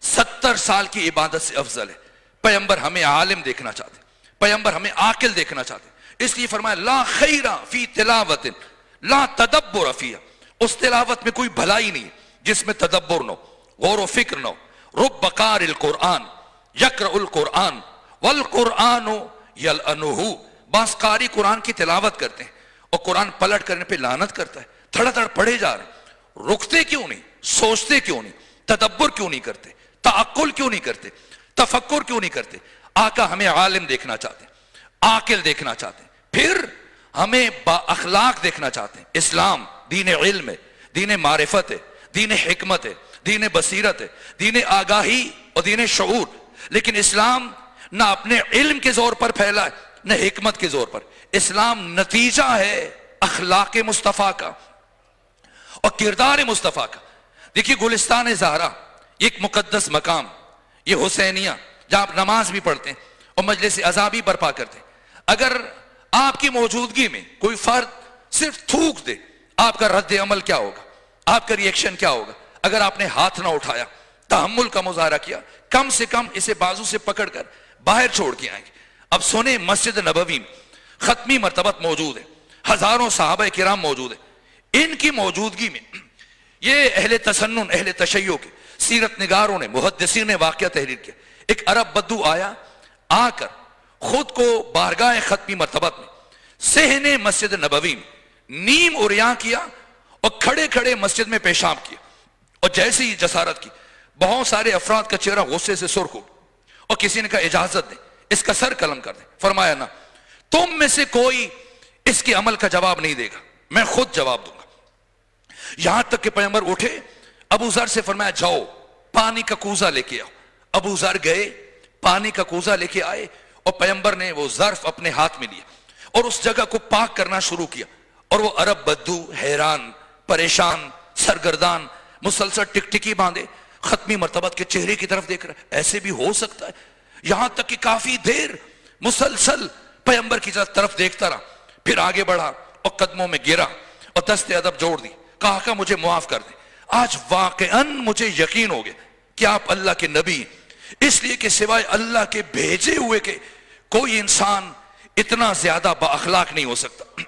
70 سال کی عبادت سے افضل ہے۔ پیغمبر ہمیں عالم دیکھنا چاہتے ہیں، پیغمبر ہمیں عاقل دیکھنا چاہتے ہیں، اس لیے فرمایا لا خیر فی تلاوت لا تدبر فیہا، اس تلاوت میں کوئی بھلائی نہیں جس میں تدبر نہ ہو، غور و فکر نہ ہو۔ رب قارئ القرآن یقرأ القرآن والقرآن یلعنہ، بعض قاری قرآن کی تلاوت کرتے ہیں اور قرآن پلٹ کرنے پہ لعنت کرتا ہے، دھڑ دھڑ پڑھے جا رہے ہیں، رکتے کیوں نہیں، سوچتے کیوں نہیں، تدبر کیوں نہیں کرتے، تعقل کیوں نہیں کرتے، تفکر کیوں نہیں کرتے۔ آقا ہمیں عالم دیکھنا چاہتے ہیں، عاقل دیکھنا چاہتے ہیں، پھر ہمیں با اخلاق دیکھنا چاہتے ہیں۔ اسلام دین علم ہے، دین معرفت ہے، دین حکمت ہے، دین بصیرت ہے، دین آگاہی اور دین شعور، لیکن اسلام نہ اپنے علم کے زور پر پھیلا ہے نہ حکمت کے زور پر۔ اسلام نتیجہ ہے اخلاق مصطفیٰ کا اور کردار مصطفیٰ کا۔ دیکھیے گلستان زہرا ایک مقدس مقام، یہ حسینیہ جہاں آپ نماز بھی پڑھتے ہیں اور مجلس عزا بھی برپا کرتے ہیں، اگر آپ کی موجودگی میں کوئی فرد صرف تھوک دے، آپ کا رد عمل کیا ہوگا، آپ کا ریئیکشن کیا ہوگا؟ اگر آپ نے ہاتھ نہ اٹھایا، تحمل کا مظاہرہ کیا، کم سے کم اسے بازو سے پکڑ کر باہر چھوڑ کے آئیں گے۔ اب سنیں، مسجد نبوی میں ختمی مرتبت موجود ہے، ہزاروں صحابہ کرام موجود ہیں، ان کی موجودگی میں یہ اہل تسنن، اہل تشیع کے سیرت نگاروں نے، محدثین نے واقعہ تحریر کیا۔ ایک عرب بدو آیا، آ کر خود کو بارگاہ ختمی مرتبت میں صحن مسجد نبوی میں نیم عریاں کیا اور کھڑے کھڑے مسجد میں پیشاب کیا، اور جیسے ہی جسارت کی، بہت سارے افراد کا چہرہ غصے سے سرخ ہو، اور کسی نے کہا اجازت دیں، اس کا سر قلم کر دیں۔ فرمایا نہ، تم میں سے کوئی اس کے عمل کا جواب نہیں دے گا، میں خود جواب دوں گا۔ یہاں تک کہ پیغمبر اٹھے، ابو ذر سے فرمایا جاؤ پانی کا کوزہ لے کے آؤ۔ ابو ذر گئے، پانی کا کوزہ لے کے آئے، اور پیغمبر نے وہ ظرف اپنے ہاتھ میں لیا اور اس جگہ کو پاک کرنا شروع کیا، اور وہ عرب بدو حیران، پریشان، سرگردان، مسلسل ٹکٹکی باندھے ختمی مرتبت کے چہرے کی طرف دیکھ رہا ہے، ایسے بھی ہو سکتا ہے؟ یہاں تک کہ کافی دیر مسلسل پیغمبر کی طرف دیکھتا رہا، پھر آگے بڑھا اور قدموں میں گرا اور دست ادب جوڑ دی، کہا کہ مجھے معاف کر دیں، آج واقعاً مجھے یقین ہو گیا کہ آپ اللہ کے نبی ہیں، اس لیے کہ سوائے اللہ کے بھیجے ہوئے کے کوئی انسان اتنا زیادہ با اخلاق نہیں ہو سکتا۔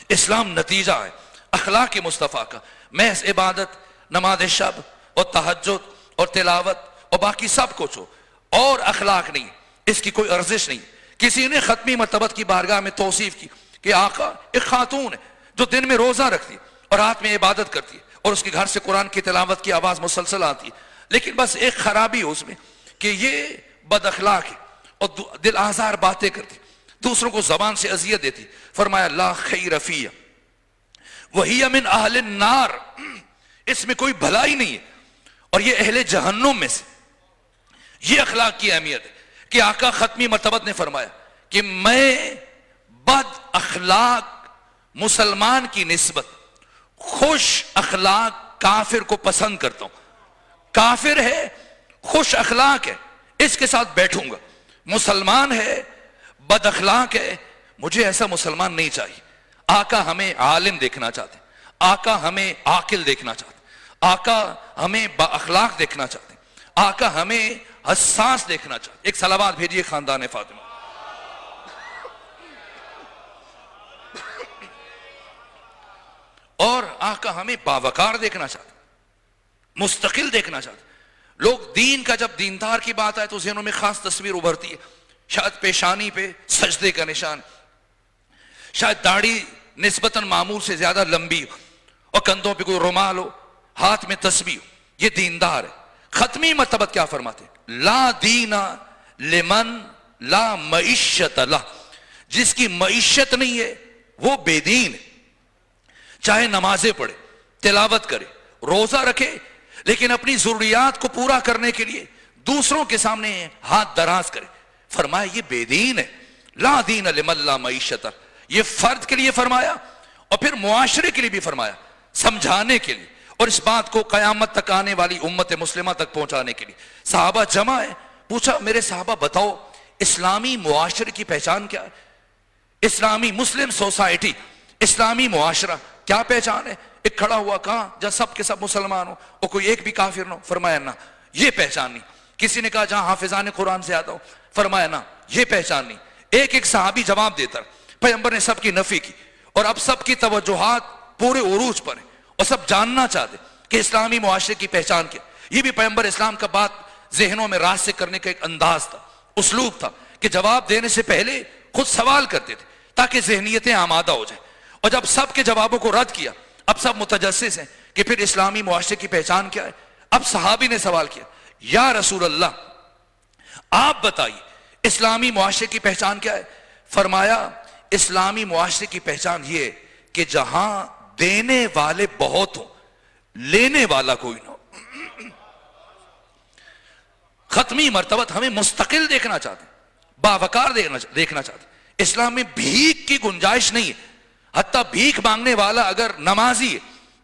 اسلام نتیجہ ہے اخلاق مصطفیٰ کا۔ محض عبادت، نماز شب اور تہجد اور تلاوت اور باقی سب کچھ ہو اور اخلاق نہیں، اس کی کوئی ارزش نہیں۔ کسی نے ختمی مرتبت کی بارگاہ میں توصیف کی کہ آقا ایک خاتون ہے جو دن میں روزہ رکھتی ہے اور رات میں عبادت کرتی ہے اور اس کے گھر سے قرآن کی تلاوت کی آواز مسلسل آتی ہے، لیکن بس ایک خرابی ہے اس میں کہ یہ بد اخلاق ہے اور دل آزار باتیں کرتی، دوسروں کو زبان سے اذیت دیتی۔ فرمایا لا خیر فیہ وہی من اہل النار، اس میں کوئی بھلائی نہیں ہے اور یہ اہل جہنم میں سے۔ یہ اخلاق کی اہمیت ہے کہ آقا ختمی مرتبت نے فرمایا کہ میں بد اخلاق مسلمان کی نسبت خوش اخلاق کافر کو پسند کرتا ہوں۔ کافر ہے، خوش اخلاق ہے، اس کے ساتھ بیٹھوں گا۔ مسلمان ہے، بد اخلاق ہے، مجھے ایسا مسلمان نہیں چاہیے۔ آقا ہمیں عالم دیکھنا چاہتے ہیں، آقا ہمیں عاقل دیکھنا چاہتے ہیں، آقا ہمیں با اخلاق دیکھنا چاہتے ہیں، آقا ہمیں حساس دیکھنا چاہتے ہیں۔ ایک صلوات بھیجیے خاندان فاطمہ۔ اور آقا ہمیں باوقار دیکھنا چاہتے ہیں، مستقل دیکھنا چاہتے ہیں۔ لوگ دین کا جب دیندار کی بات آئے تو ذہنوں میں خاص تصویر ابھرتی ہے، شاید پیشانی پہ سجدے کا نشان، شاید داڑھی نسبتاً معمول سے زیادہ لمبی ہو اور کندھوں پہ کوئی رومال ہو، ہاتھ میں تسبیح ہو، یہ دیندار ہے۔ ختمی مرتبت کیا فرماتے ہیں؟ لا دین لمن لا معیشت لہ، جس کی معیشت نہیں ہے وہ بے دین ہے۔ چاہے نمازیں پڑھے، تلاوت کرے، روزہ رکھے، لیکن اپنی ضروریات کو پورا کرنے کے لیے دوسروں کے سامنے ہاتھ دراز کرے، فرمایا یہ بے دین ہے، لا دین لمن لا معیشت، یہ فرد کے لیے فرمایا اور پھر معاشرے کے لیے بھی فرمایا، سمجھانے کے لیے اور اس بات کو قیامت تک آنے والی امت مسلمہ تک پہنچانے کے لیے۔ صحابہ جمع ہے، پوچھا میرے صحابہ بتاؤ اسلامی معاشرے کی پہچان کیا ہے؟ اسلامی مسلم سوسائٹی، اسلامی معاشرہ کیا پہچان ہے؟ ایک کھڑا ہوا، کہاں جہاں سب کے سب مسلمان ہو اور کوئی ایک بھی کافر نہ ہو؟ فرمایا نہ، یہ پہچان نہیں۔ کسی نے کہا جہاں حافظان قرآن زیادہ ہو؟ فرمایا نہ، یہ پہچان نہیں۔ ایک ایک صحابی جواب دیتا، پیغمبر نے سب کی نفی کی اور اب سب کی توجہات پورے عروج پر ہیں اور سب جاننا چاہتے کہ اسلامی معاشرے کی پہچان کیا۔ یہ بھی پیغمبر اسلام کا بات ذہنوں میں راسخ کرنے کا ایک انداز تھا، اسلوب تھا کہ جواب دینے سے پہلے خود سوال کرتے تھے تاکہ ذہنیتیں آمادہ ہو جائیں۔ اور جب سب کے جوابوں کو رد کیا، اب سب متجسس ہیں کہ پھر اسلامی معاشرے کی پہچان کیا ہے۔ اب صحابی نے سوال کیا، یا رسول اللہ آپ بتائیے اسلامی معاشرے کی پہچان کیا ہے؟ فرمایا اسلامی معاشرے کی پہچان یہ ہے کہ جہاں دینے والے بہت ہوں لینے والا کوئی نہ ہو۔ ختمی مرتبہ ہمیں مستقل دیکھنا چاہتے ہیں، باوقار دیکھنا چاہتے ہیں۔ اسلام میں بھیک کی گنجائش نہیں ہے، حتیٰ بھیک مانگنے والا اگر نمازی ہے،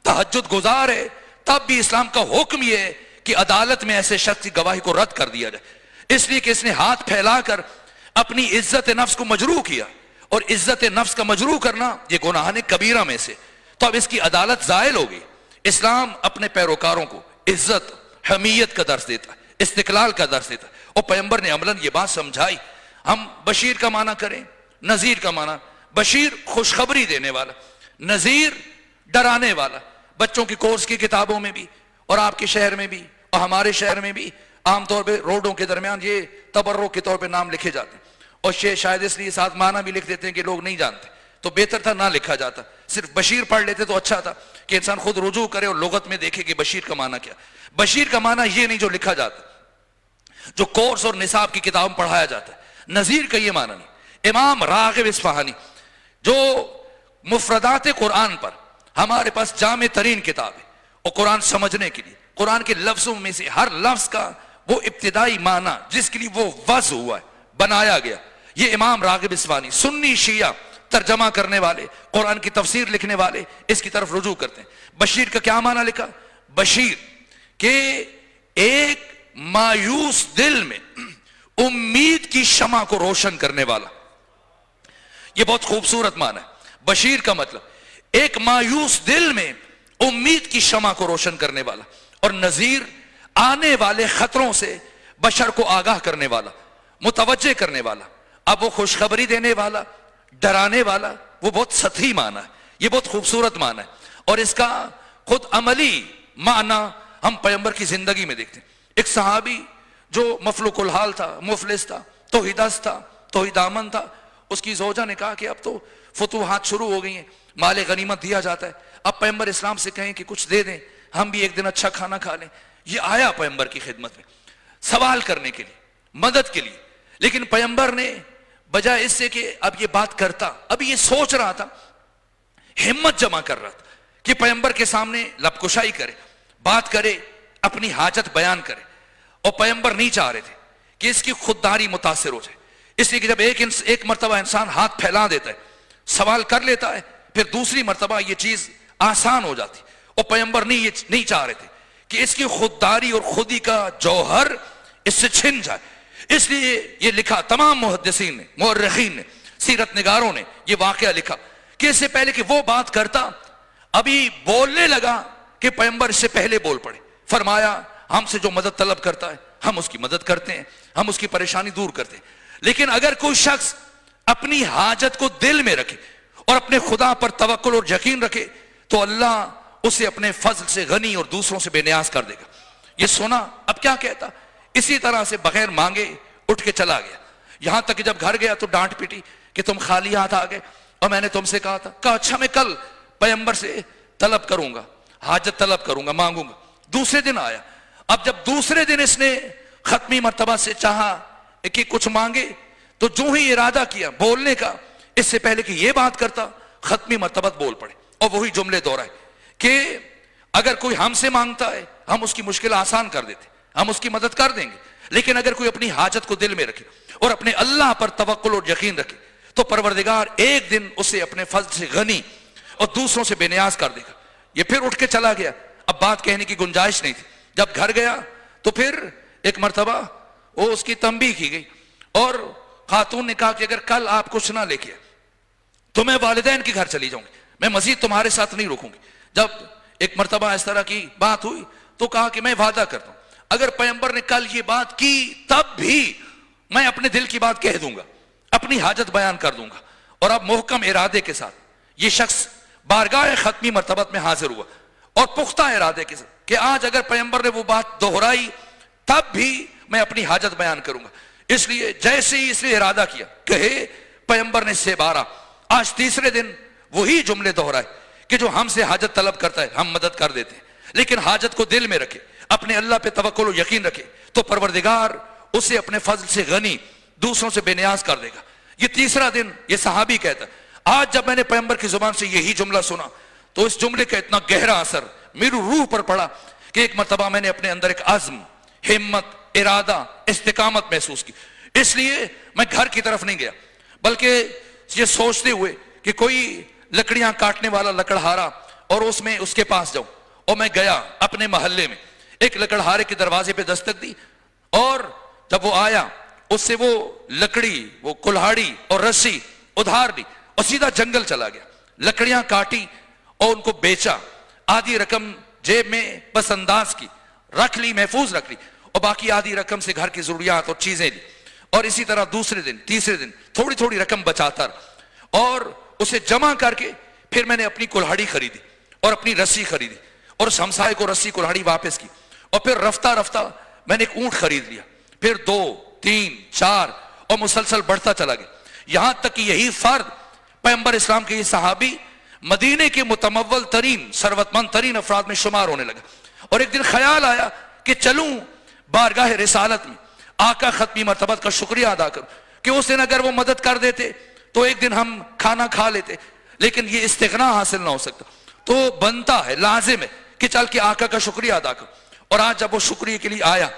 تہجد گزار ہے، تب بھی اسلام کا حکم یہ ہے کہ عدالت میں ایسے شخص کی گواہی کو رد کر دیا جائے، اس لیے کہ اس نے ہاتھ پھیلا کر اپنی عزت نفس کو مجروح کیا، اور عزت نفس کا مجروح کرنا یہ گناہ کبیرہ میں سے، تو اب اس کی عدالت زائل ہو گئی۔ اسلام اپنے پیروکاروں کو عزت، حمیت کا درس دیتا ہے، استقلال کا درس دیتا ہے، اور پیغمبر نے عملاً یہ بات سمجھائی۔ ہم بشیر کا معنی کریں، نذیر کا معنی، بشیر خوشخبری دینے والا، نذیر ڈرانے والا۔ بچوں کی کورس کی کتابوں میں بھی اور آپ کے شہر میں بھی اور ہمارے شہر میں بھی عام طور پہ روڈوں کے درمیان یہ تبرک کے طور پہ نام لکھے جاتے ہیں، اور شاید اس لیے ساتھ معنی بھی لکھ دیتے ہیں کہ لوگ نہیں جانتے، تو بہتر تھا نہ لکھا جاتا، صرف بشیر پڑھ لیتے تو اچھا تھا کہ انسان خود رجوع کرے اور لغت میں دیکھے کہ بشیر کا معنی کیا۔ بشیر کا معنی یہ نہیں جو لکھا جاتا، جو کورس اور نصاب کی کتاب میں پڑھایا جاتا ہے۔ نذیر کا یہ معنی نہیں۔ امام راغب اصفہانی جو مفردات قرآن پر ہمارے پاس جامع ترین کتاب ہے، اور قرآن سمجھنے کے لیے قرآن کے لفظوں میں سے ہر لفظ کا وہ ابتدائی معنی جس کے لیے وہ وضع ہوا ہے، بنایا گیا، یہ امام راغب اصفہانی سنی شیعہ ترجمہ کرنے والے، قرآن کی تفسیر لکھنے والے اس کی طرف رجوع کرتے ہیں۔ بشیر کا کیا معنی لکھا؟ بشیر کہ ایک مایوس دل میں امید کی شمع کو روشن کرنے والا، یہ بہت خوبصورت معنی ہے۔ بشیر کا مطلب ایک مایوس دل میں امید کی شمع کو روشن کرنے والا، اور نذیر آنے والے خطروں سے بشر کو آگاہ کرنے والا، متوجہ کرنے والا۔ اب وہ خوشخبری دینے والا، ڈرانے والا، وہ بہت سطحی معنی ہے، یہ بہت خوبصورت معنی ہے، اور اس کا خود عملی معنی ہم پیغمبر کی زندگی میں دیکھتے ہیں۔ ایک صحابی جو مفلوق الحال تھا، مفلس تھا، توحیدست تھا، توحید دامن تھا، اس کی زوجہ نے کہا کہ اب تو فتوحات شروع ہو گئی ہیں، مال غنیمت دیا جاتا ہے، اب پیغمبر اسلام سے کہیں کہ کچھ دے دیں، ہم بھی ایک دن اچھا کھانا کھا لیں۔ یہ آیا پیغمبر کی خدمت میں سوال کرنے کے لیے، مدد کے لیے، لیکن پیغمبر نے بجائے اس سے کہ اب یہ بات کرتا، اب یہ سوچ رہا تھا، ہمت جمع کر رہا تھا کہ پیغمبر کے سامنے لب کشائی کرے، بات کرے، اپنی حاجت بیان کرے، اور پیغمبر نہیں چاہ رہے تھے کہ اس کی خودداری متاثر ہو جائے، اس لیے کہ جب ایک مرتبہ انسان ہاتھ پھیلا دیتا ہے، سوال کر لیتا ہے، پھر دوسری مرتبہ یہ چیز آسان ہو جاتی، اور پیغمبر نہیں چاہ رہے تھے کہ اس کی خودداری اور خودی کا جوہر اس سے چھن جائے۔ اس لیے یہ لکھا، تمام محدثین نے، مورخین نے، سیرت نگاروں نے یہ واقعہ لکھا کہ اس سے پہلے کہ وہ بات کرتا، ابھی بولنے لگا کہ پیغمبر اس سے پہلے بول پڑے۔ فرمایا ہم سے جو مدد طلب کرتا ہے ہم اس کی مدد کرتے ہیں، ہم اس کی پریشانی دور کرتے ہیں، لیکن اگر کوئی شخص اپنی حاجت کو دل میں رکھے اور اپنے خدا پر توکل اور یقین رکھے تو اللہ اسے اپنے فضل سے غنی اور دوسروں سے بے نیاز کر دے گا۔ یہ سنا، اب کیا کہتا؟ اسی طرح سے بغیر مانگے اٹھ کے چلا گیا، یہاں تک کہ جب گھر گیا تو ڈانٹ پیٹی کہ تم خالی ہاتھ آ گئے، اور میں نے تم سے کہا تھا۔ کہا اچھا میں کل پیغمبر سے طلب کروں گا، حاجت طلب کروں گا، مانگوں گا۔ دوسرے دن آیا، اب جب دوسرے دن اس نے ختمی مرتبہ سے چاہا کہ کچھ مانگے، تو جو ہی ارادہ کیا بولنے کا، اس سے پہلے کہ یہ بات کرتا ختمی مرتبہ بول پڑے، اور وہی جملے دہرائے کہ اگر کوئی ہم سے مانگتا ہے ہم اس کی مشکل آسان کر دیتے، ہم اس کی مدد کر دیں گے، لیکن اگر کوئی اپنی حاجت کو دل میں رکھے اور اپنے اللہ پر توکل اور یقین رکھے تو پروردگار ایک دن اسے اپنے فضل سے غنی اور دوسروں سے بے نیاز کر دے گا. یہ پھر اٹھ کے چلا گیا. اب بات کہنے کی گنجائش نہیں تھی. جب گھر گیا تو پھر ایک مرتبہ وہ اس کی تنبیہ کی گئی اور خاتون نے کہا کہ اگر کل آپ کچھ نہ لے کے تو میں والدین کے گھر چلی جاؤں گی, میں مزید تمہارے ساتھ نہیں رکوں گی. جب ایک مرتبہ اس طرح کی بات ہوئی تو کہا کہ میں وعدہ کرتا ہوں اگر پیغمبر نے کل یہ بات کی تب بھی میں اپنے دل کی بات کہہ دوں گا, اپنی حاجت بیان کر دوں گا. اور اب محکم ارادے کے ساتھ یہ شخص بارگاہ ختمی مرتبت میں حاضر ہوا اور پختہ ارادے کے ساتھ کہ آج اگر پیغمبر نے وہ بات دہرائی تب بھی میں اپنی حاجت بیان کروں گا. اس لیے جیسے ہی اس نے ارادہ کیا کہے پیغمبر نے سے بارہ آج تیسرے دن وہی جملے دہرائے کہ جو ہم سے حاجت طلب کرتا ہے ہم مدد کر دیتے ہیں, لیکن حاجت کو دل میں رکھے, اپنے اللہ پہ توکل و یقین رکھے تو پروردگار اسے اپنے فضل سے غنی دوسروں سے بے نیاز کر دے گا. یہ تیسرا دن یہ صحابی کہتا ہے آج جب میں نے پیغمبر کی زبان سے یہی جملہ سنا تو اس جملے کا اتنا گہرا اثر میری روح پر پڑا کہ ایک مرتبہ میں نے اپنے اندر ایک عزم, ہمت, ارادہ, استقامت محسوس کی. اس لیے میں گھر کی طرف نہیں گیا بلکہ یہ سوچتے ہوئے کہ کوئی لکڑیاں کاٹنے والا لکڑہارا اور اس میں اس کے پاس جاؤں, اور میں گیا اپنے محلے میں ایک لکڑہارے کے دروازے پہ دستک دی اور جب وہ آیا اس سے وہ لکڑی, وہ کلہاڑی اور رسی ادھار لی اور سیدھا جنگل چلا گیا. لکڑیاں کاٹی اور ان کو بیچا, آدھی رقم جیب میں بس انداز کی رکھ لی, محفوظ رکھ لی, اور باقی آدھی رقم سے گھر کی ضروریات اور چیزیں لی. اور اسی طرح دوسرے دن تیسرے دن تھوڑی تھوڑی رقم بچاتا رہا اور اسے جمع کر کے پھر میں نے اپنی کلہاڑی خریدی اور اپنی رسی خریدی اور اس ہمسائے کو رسی کلہاڑی واپس کی, اور پھر رفتہ رفتہ میں نے ایک اونٹ خرید لیا, پھر 2, 3, 4 اور مسلسل بڑھتا چلا گیا. یہاں تک کہ یہی فرد پیغمبر اسلام کے یہ صحابی مدینے کے متمول ترین ثروت مند ترین افراد میں شمار ہونے لگا. اور ایک دن خیال آیا کہ چلوں بارگاہ رسالت میں آقا ختمی مرتبت کا شکریہ ادا کروں کہ اس دن اگر وہ مدد کر دیتے تو ایک دن ہم کھانا کھا لیتے, لیکن یہ استغنا حاصل نہ ہو سکتا تو بنتا ہے, لازم ہے کہ چل کے آقا کا شکریہ ادا کروں. اور آج جب وہ شکریہ کے لیے آیا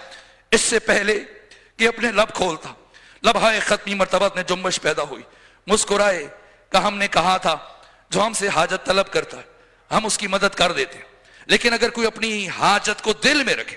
اس سے پہلے کہ اپنے لب کھولتا لبہائے ختمی مرتبت میں جنبش پیدا ہوئی, مسکرائے کہ ہم نے کہا تھا جو ہم سے حاجت طلب کرتا ہے ہم اس کی مدد کر دیتے ہیں, لیکن اگر کوئی اپنی حاجت کو دل میں رکھے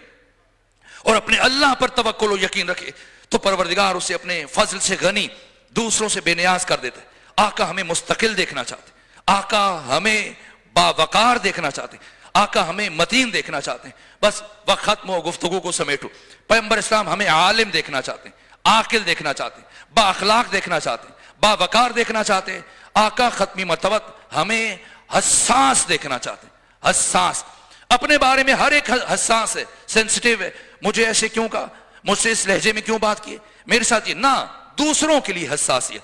اور اپنے اللہ پر توکل و یقین رکھے تو پروردگار اسے اپنے فضل سے غنی دوسروں سے بے نیاز کر دیتا ہے. آقا ہمیں مستقل دیکھنا چاہتے, آقا ہمیں باوقار دیکھنا چاہتے, آقا ہمیں متین دیکھنا چاہتے ہیں. بس وقت ختم ہو, گفتگو کو سمیٹو. پیغمبر اسلام ہمیں عالم دیکھنا چاہتے ہیں, عاقل دیکھنا چاہتے ہیں, با اخلاق دیکھنا چاہتے ہیں, باوقار دیکھنا چاہتے ہیں. آقا ختمی مرتبت ہمیں حساس دیکھنا چاہتے ہیں, حساس, اپنے بارے میں ہر ایک حساس ہے, سینسٹیو ہے. مجھے ایسے کیوں کہا, مجھ سے اس لہجے میں کیوں بات کی, میرے ساتھ یہ نہ, دوسروں کے لیے حساسیت.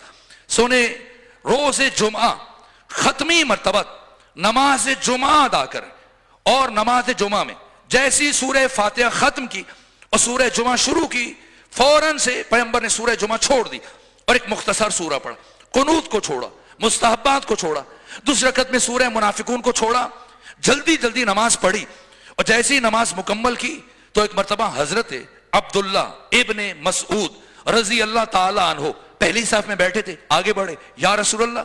سونے روز جمعہ ختمی مرتبت نماز جمعہ ادا کریں اور نماز جمعہ میں جیسی سورہ فاتحہ ختم کی اور سورہ جمعہ شروع کی فوراً سے پیغمبر نے سورہ جمعہ چھوڑ دی اور ایک مختصر سورہ پڑھا, قنوت کو چھوڑا, مستحبات کو چھوڑا, دوسری رکعت میں سورہ منافقون کو چھوڑا, جلدی جلدی نماز پڑھی. اور جیسی نماز مکمل کی تو ایک مرتبہ حضرت عبداللہ ابن مسعود رضی اللہ تعالی عنہ پہلی صف میں بیٹھے تھے, آگے بڑھے, یا رسول اللہ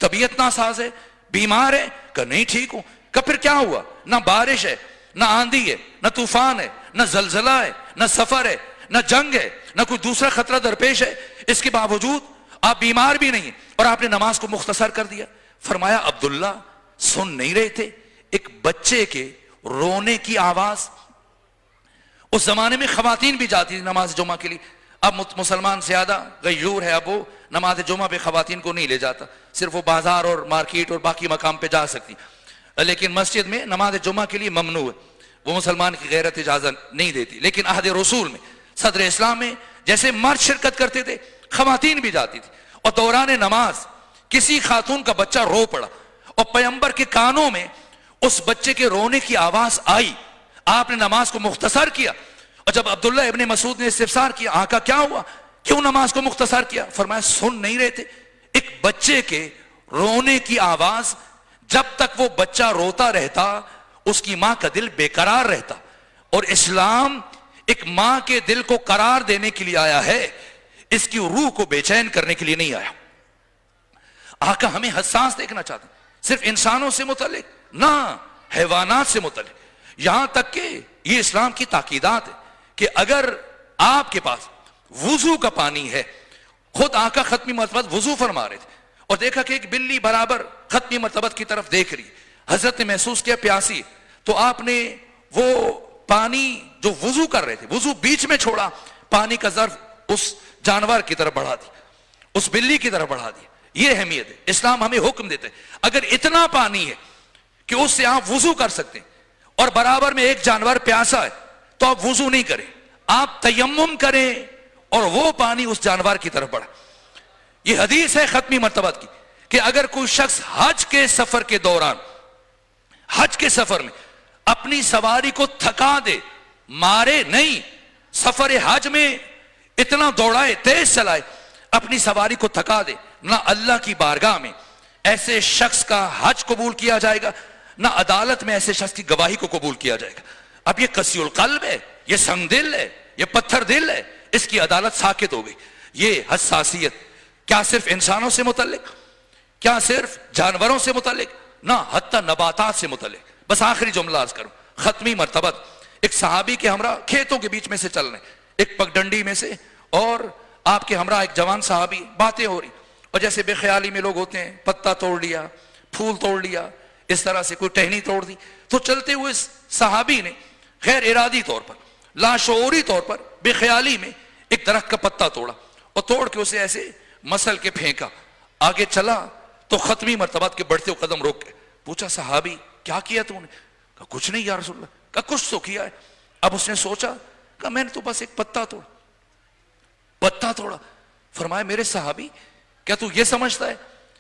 طبیعت ناساز ہے, بیمار ہے, کہ نہیں ٹھیک ہوں. کہ پھر کیا ہوا, نہ بارش ہے, نہ آندھی ہے, نہ طوفان ہے, نہ زلزلہ ہے, نہ سفر ہے, نہ جنگ ہے, نہ کوئی دوسرا خطرہ درپیش ہے, اس کے باوجود آپ بیمار بھی نہیں اور آپ نے نماز کو مختصر کر دیا. فرمایا عبداللہ سن نہیں رہے تھے ایک بچے کے رونے کی آواز. اس زمانے میں خواتین بھی جاتی تھی نماز جمعہ کے لیے, اب مسلمان زیادہ غیور ہے, اب وہ نماز جمعہ پہ خواتین کو نہیں لے جاتا, صرف وہ بازار اور مارکیٹ اور باقی مقام پہ جا سکتی, لیکن مسجد میں نماز جمعہ کے لیے ممنوع ہے, وہ مسلمان کی غیرت اجازت نہیں دیتی. لیکن عہد رسول میں صدر اسلام میں جیسے مرد شرکت کرتے تھے خواتین بھی جاتی تھی, اور دوران نماز کسی خاتون کا بچہ رو پڑا اور پیغمبر کے کانوں میں اس بچے کے رونے کی آواز آئی, آپ نے نماز کو مختصر کیا. اور جب عبداللہ ابن مسعود نے استفسار کیا آقا کیا ہوا, کیوں نماز کو مختصر کیا, فرمایا سن نہیں رہے تھے ایک بچے کے رونے کی آواز, جب تک وہ بچہ روتا رہتا اس کی ماں کا دل بے قرار رہتا. اور اسلام ایک ماں کے دل کو قرار دینے کے لیے آیا ہے، اس کی روح کو بے چین کرنے کے لیے نہیں آیا۔ آقا ہمیں حساس دیکھنا چاہتے ہیں، صرف انسانوں سے متعلق نہ، حیوانات سے متعلق، یہاں تک کہ یہ اسلام کی تاکیدات ہے کہ اگر آپ کے پاس وضو کا پانی ہے، خود آقا ختمی مرتبت وضو فرما رہے تھے اور دیکھا کہ ایک بلی برابر ختمی مرتبت کی طرف دیکھ رہی، حضرت نے محسوس کیا پیاسی، تو آپ نے وہ پانی جو وضو کر رہے تھے، وضو بیچ میں چھوڑا، پانی کا ظرف اس جانور کی طرف بڑھا دیا، اس بلی کی طرف بڑھا دیا۔ یہ اہمیت ہے، اسلام ہمیں حکم دیتے ہیں اگر اتنا پانی ہے کہ اس سے آپ وضو کر سکتے ہیں اور برابر میں ایک جانور پیاسا ہے تو آپ وضو نہیں کریں، آپ تیمم کریں اور وہ پانی اس جانور کی طرف بڑھا۔ یہ حدیث ہے ختمی مرتبت کی کہ اگر کوئی شخص حج کے سفر کے دوران، حج کے سفر میں اپنی سواری کو تھکا دے، مارے نہیں، سفر حج میں اتنا دوڑائے، تیز چلائے، اپنی سواری کو تھکا دے، نہ اللہ کی بارگاہ میں ایسے شخص کا حج قبول کیا جائے گا، نہ عدالت میں ایسے شخص کی گواہی کو قبول کیا جائے گا۔ اب یہ قسی القلب ہے، یہ سنگ دل ہے، یہ پتھر دل ہے، اس کی عدالت ساکت ہو گئی۔ یہ حساسیت کیا صرف انسانوں سے متعلق، کیا صرف جانوروں سے متعلق، نہ حتی نباتات سے متعلق۔ بس آخری جملہ عرض کروں، ختمی مرتبت ایک صحابی کے ہمراہ کھیتوں کے بیچ میں سے چل رہے ہیں، ایک پگڈنڈی میں سے، اور آپ کے ہمراہ ایک جوان صحابی، باتیں ہو رہی، اور جیسے بے خیالی میں لوگ ہوتے ہیں، پتا توڑ لیا، پھول توڑ لیا، اس طرح سے کوئی ٹہنی توڑ دی، تو چلتے ہوئے صحابی نے غیر ارادی طور پر، لاشعوری طور پر، بے خیالی میں ایک درخت کا پتا توڑا اور توڑ کے اسے ایسے مسل کے پھینکا، آگے چلا تو ختمی مرتبت کے بڑھتے ہوئے قدم روک کے پوچھا صحابی کیا کیا تو نے؟ کہا کچھ نہیں یا رسول اللہ۔ کہا کچھ تو کیا ہے۔ اب اس نے سوچا، کہا میں نے تو بس ایک پتا توڑا، پتا توڑا۔ فرمایا میرے صحابی کیا تو یہ سمجھتا ہے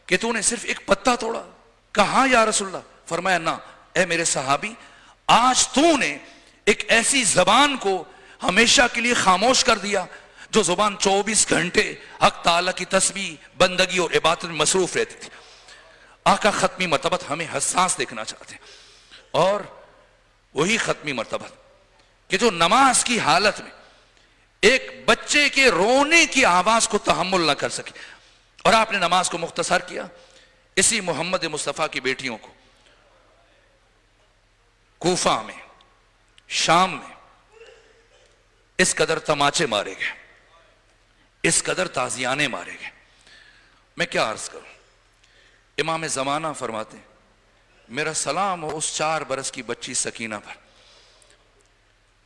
کہ تو نے صرف ایک پتا توڑا؟ کہا یا رسول اللہ۔ فرمایا نہ اے میرے صحابی، آج تو نے ایک ایسی زبان کو ہمیشہ کے لیے خاموش کر دیا جو زبان 24 گھنٹے حق تعالیٰ کی تسبیح، بندگی اور عبادت میں مصروف رہتی تھی۔ آقا ختمی مرتبت ہمیں حساس دیکھنا چاہتے ہیں، اور وہی ختمی مرتبت کہ جو نماز کی حالت میں ایک بچے کے رونے کی آواز کو تحمل نہ کر سکے، اور آپ نے نماز کو مختصر کیا۔ اسی محمد مصطفیٰ کی بیٹیوں کو کوفہ میں، شام میں اس قدر تماچے مارے گئے، اس قدر تازیانے مارے گئے۔ میں کیا عرض کروں، امام زمانہ فرماتے ہیں میرا سلام ہو اس 4 برس کی بچی سکینہ پر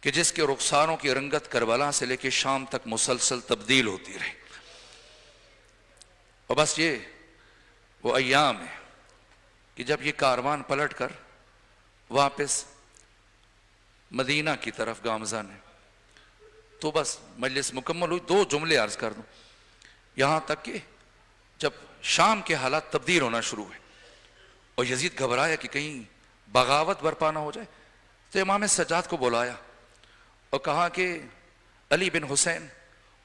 کہ جس کے رخساروں کی رنگت کربلا سے لے کے شام تک مسلسل تبدیل ہوتی رہی۔ اور بس یہ وہ ایام ہے کہ جب یہ کاروان پلٹ کر واپس مدینہ کی طرف گامزن ہے، تو بس مجلس مکمل ہوئی۔ 2 جملے عرض کر دوں، یہاں تک کہ جب شام کے حالات تبدیل ہونا شروع ہوئے اور یزید گھبرایا کہ کہیں بغاوت برپا نہ ہو جائے، تو امام سجاد کو بلایا اور کہا کہ علی بن حسین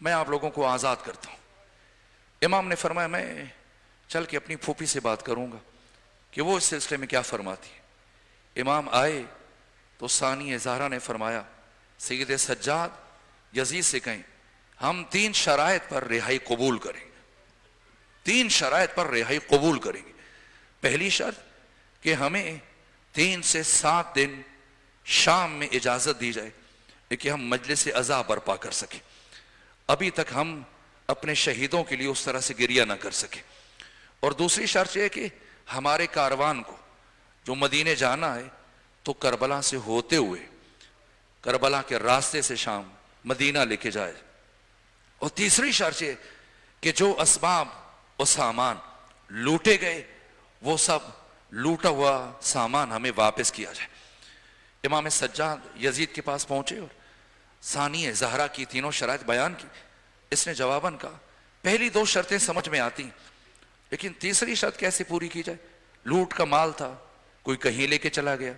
میں آپ لوگوں کو آزاد کرتا ہوں۔ امام نے فرمایا میں چل کے اپنی پھوپھی سے بات کروں گا کہ وہ اس سلسلے میں کیا فرماتی ہے۔ امام آئے تو ثانی زہرا نے فرمایا سید سجاد یزید سے کہیں ہم 3 شرائط پر رہائی قبول کریں گے، 3 شرائط پر رہائی قبول کریں گے۔ پہلی شرط کہ ہمیں 3 سے 7 دن شام میں اجازت دی جائے کہ ہم مجلس عزا برپا کر سکیں، ابھی تک ہم اپنے شہیدوں کے لیے اس طرح سے گریہ نہ کر سکیں۔ اور دوسری شرط یہ کہ ہمارے کاروان کو جو مدینے جانا ہے تو کربلا سے ہوتے ہوئے کربلا کے راستے سے شام مدینہ لے کے جائے۔ اور تیسری شرط یہ کہ جو اسباب و سامان لوٹے گئے وہ سب لوٹا ہوا سامان ہمیں واپس کیا جائے۔ امام سجاد یزید کے پاس پہنچے اور ثانی زہرا کی تینوں شرائط بیان کی۔ اس نے جواباً کہا پہلی 2 شرطیں سمجھ میں آتی ہیں، لیکن تیسری شرط کیسے پوری کی جائے؟ لوٹ کا مال تھا، کوئی کہیں لے کے چلا گیا،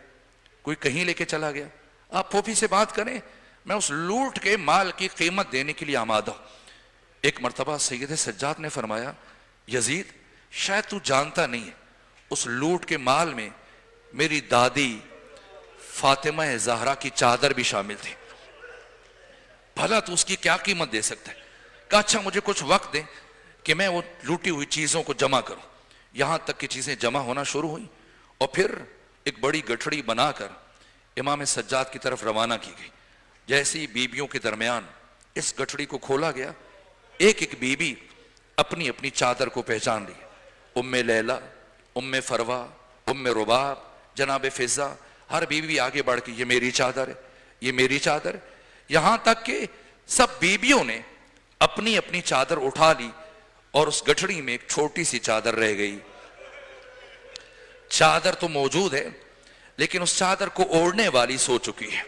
کوئی کہیں لے کے چلا گیا، آپ پھوپھی سے بات کریں، میں اس لوٹ کے مال کی قیمت دینے کے لیے آمادہ ہوں۔ ایک مرتبہ سید سجاد نے فرمایا یزید شاید تو جانتا نہیں ہے اس لوٹ کے مال میں میری دادی فاطمہ زہرا کی چادر بھی شامل تھی۔ بھلا تو اس کی کیا قیمت دے سکتا ہے؟ کہا اچھا مجھے کچھ وقت دیں کہ میں وہ لوٹی ہوئی چیزوں کو جمع کروں. یہاں تک کہ چیزیں جمع ہونا شروع ہوئیں اور پھر ایک بڑی گٹھڑی بنا کر امام سجاد کی طرف روانہ کی گئی. جیسی بیبیوں کے درمیان اس گٹھڑی کو کھولا گیا، ایک ایک بیوی اپنی اپنی چادر کو پہچان لی. ام لیلہ، ام فروا، ام رباب، جناب فضہ، ہر بیوی آگے بڑھ کے یہ میری چادر ہے، یہ میری چادر ہے. یہاں تک کہ سب بیویوں نے اپنی اپنی چادر اٹھا لی اور اس گٹھڑی میں ایک چھوٹی سی چادر رہ گئی. چادر تو موجود ہے لیکن اس چادر کو اوڑھنے والی سو چکی ہے.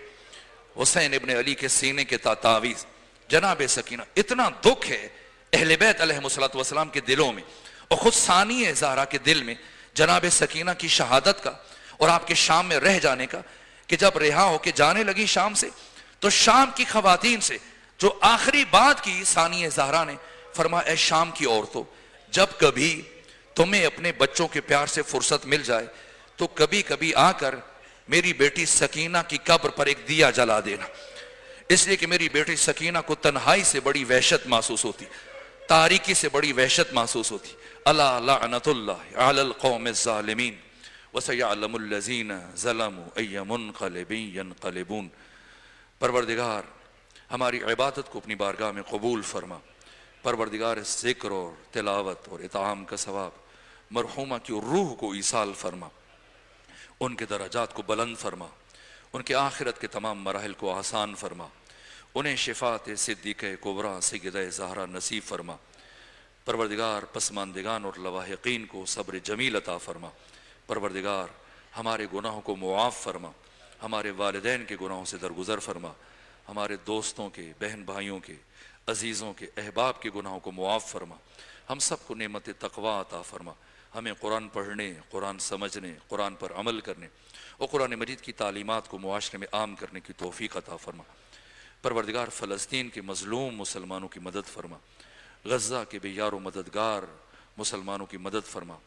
حسین ابن علی کے سینے کے تعویذ جناب سکینہ. اتنا دکھ ہے اہل بیت علیہ السلام کے دلوں میں اور خود ثانی زہرا کے دل میں جناب سکینہ کی شہادت کا اور آپ کے شام میں رہ جانے کا، کہ جب رہا ہو کے جانے لگی شام سے تو شام کی خواتین سے جو آخری بات کی ثانی زہرا نے فرمایا اے شام کی عورتوں، جب کبھی تمہیں اپنے بچوں کے پیار سے فرصت مل جائے تو کبھی کبھی آ کر میری بیٹی سکینہ کی قبر پر ایک دیا جلا دینا. اس لیے کہ میری بیٹی سکینہ کو تنہائی سے بڑی وحشت محسوس ہوتی، تاریکی سے بڑی وحشت محسوس ہوتی. الا لعنت اللہ علی القوم الظالمین وسیعلم الذین ظلموا ای منقلب ینقلبون. پروردگار ہماری عبادت کو اپنی بارگاہ میں قبول فرما. پروردگار ذکر اور تلاوت اور اطعام کا ثواب مرحومہ کی روح کو ایصال فرما، ان کے درجات کو بلند فرما، ان کے آخرت کے تمام مراحل کو آسان فرما، انہیں شفاعت صدیقہ کبریٰ سیدہ زہرا نصیب فرما. پروردگار پسماندگان اور لواحقین کو صبر جمیل عطا فرما. پروردگار ہمارے گناہوں کو معاف فرما، ہمارے والدین کے گناہوں سے درگزر فرما، ہمارے دوستوں کے، بہن بھائیوں کے، عزیزوں کے، احباب کے گناہوں کو معاف فرما. ہم سب کو نعمت تقوی عطا فرما. ہمیں قرآن پڑھنے، قرآن سمجھنے، قرآن پر عمل کرنے اور قرآن مجید کی تعلیمات کو معاشرے میں عام کرنے کی توفیق عطا فرما. پروردگار فلسطین کے مظلوم مسلمانوں کی مدد فرما، غزہ کے بے یار و مددگار مسلمانوں کی مدد فرما.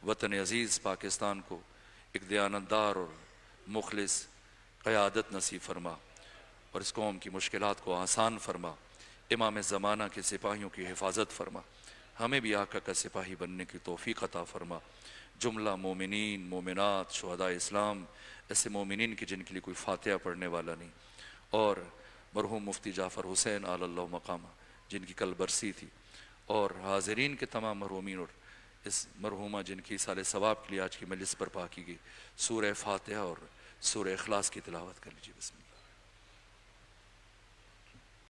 وطن عزیز پاکستان کو ایک دیانتدار اور مخلص قیادت نصیب فرما اور اس قوم کی مشکلات کو آسان فرما. امام زمانہ کے سپاہیوں کی حفاظت فرما. ہمیں بھی آقا کا سپاہی بننے کی توفیق عطا فرما. جملہ مومنین، مومنات، شہداء اسلام، ایسے مومنین کی جن کے لیے کوئی فاتحہ پڑھنے والا نہیں، اور مرحوم مفتی جعفر حسین علی اللہ مقامہ جن کی کل برسی تھی، اور حاضرین کے تمام مرحومین اور اس مرحومہ جن کی سال ثواب کے لیے آج کی مجلس برپا کی گئی. سورہ فاتحہ اور سورہ اخلاص کی تلاوت کر لیجیے. بسم اللہ.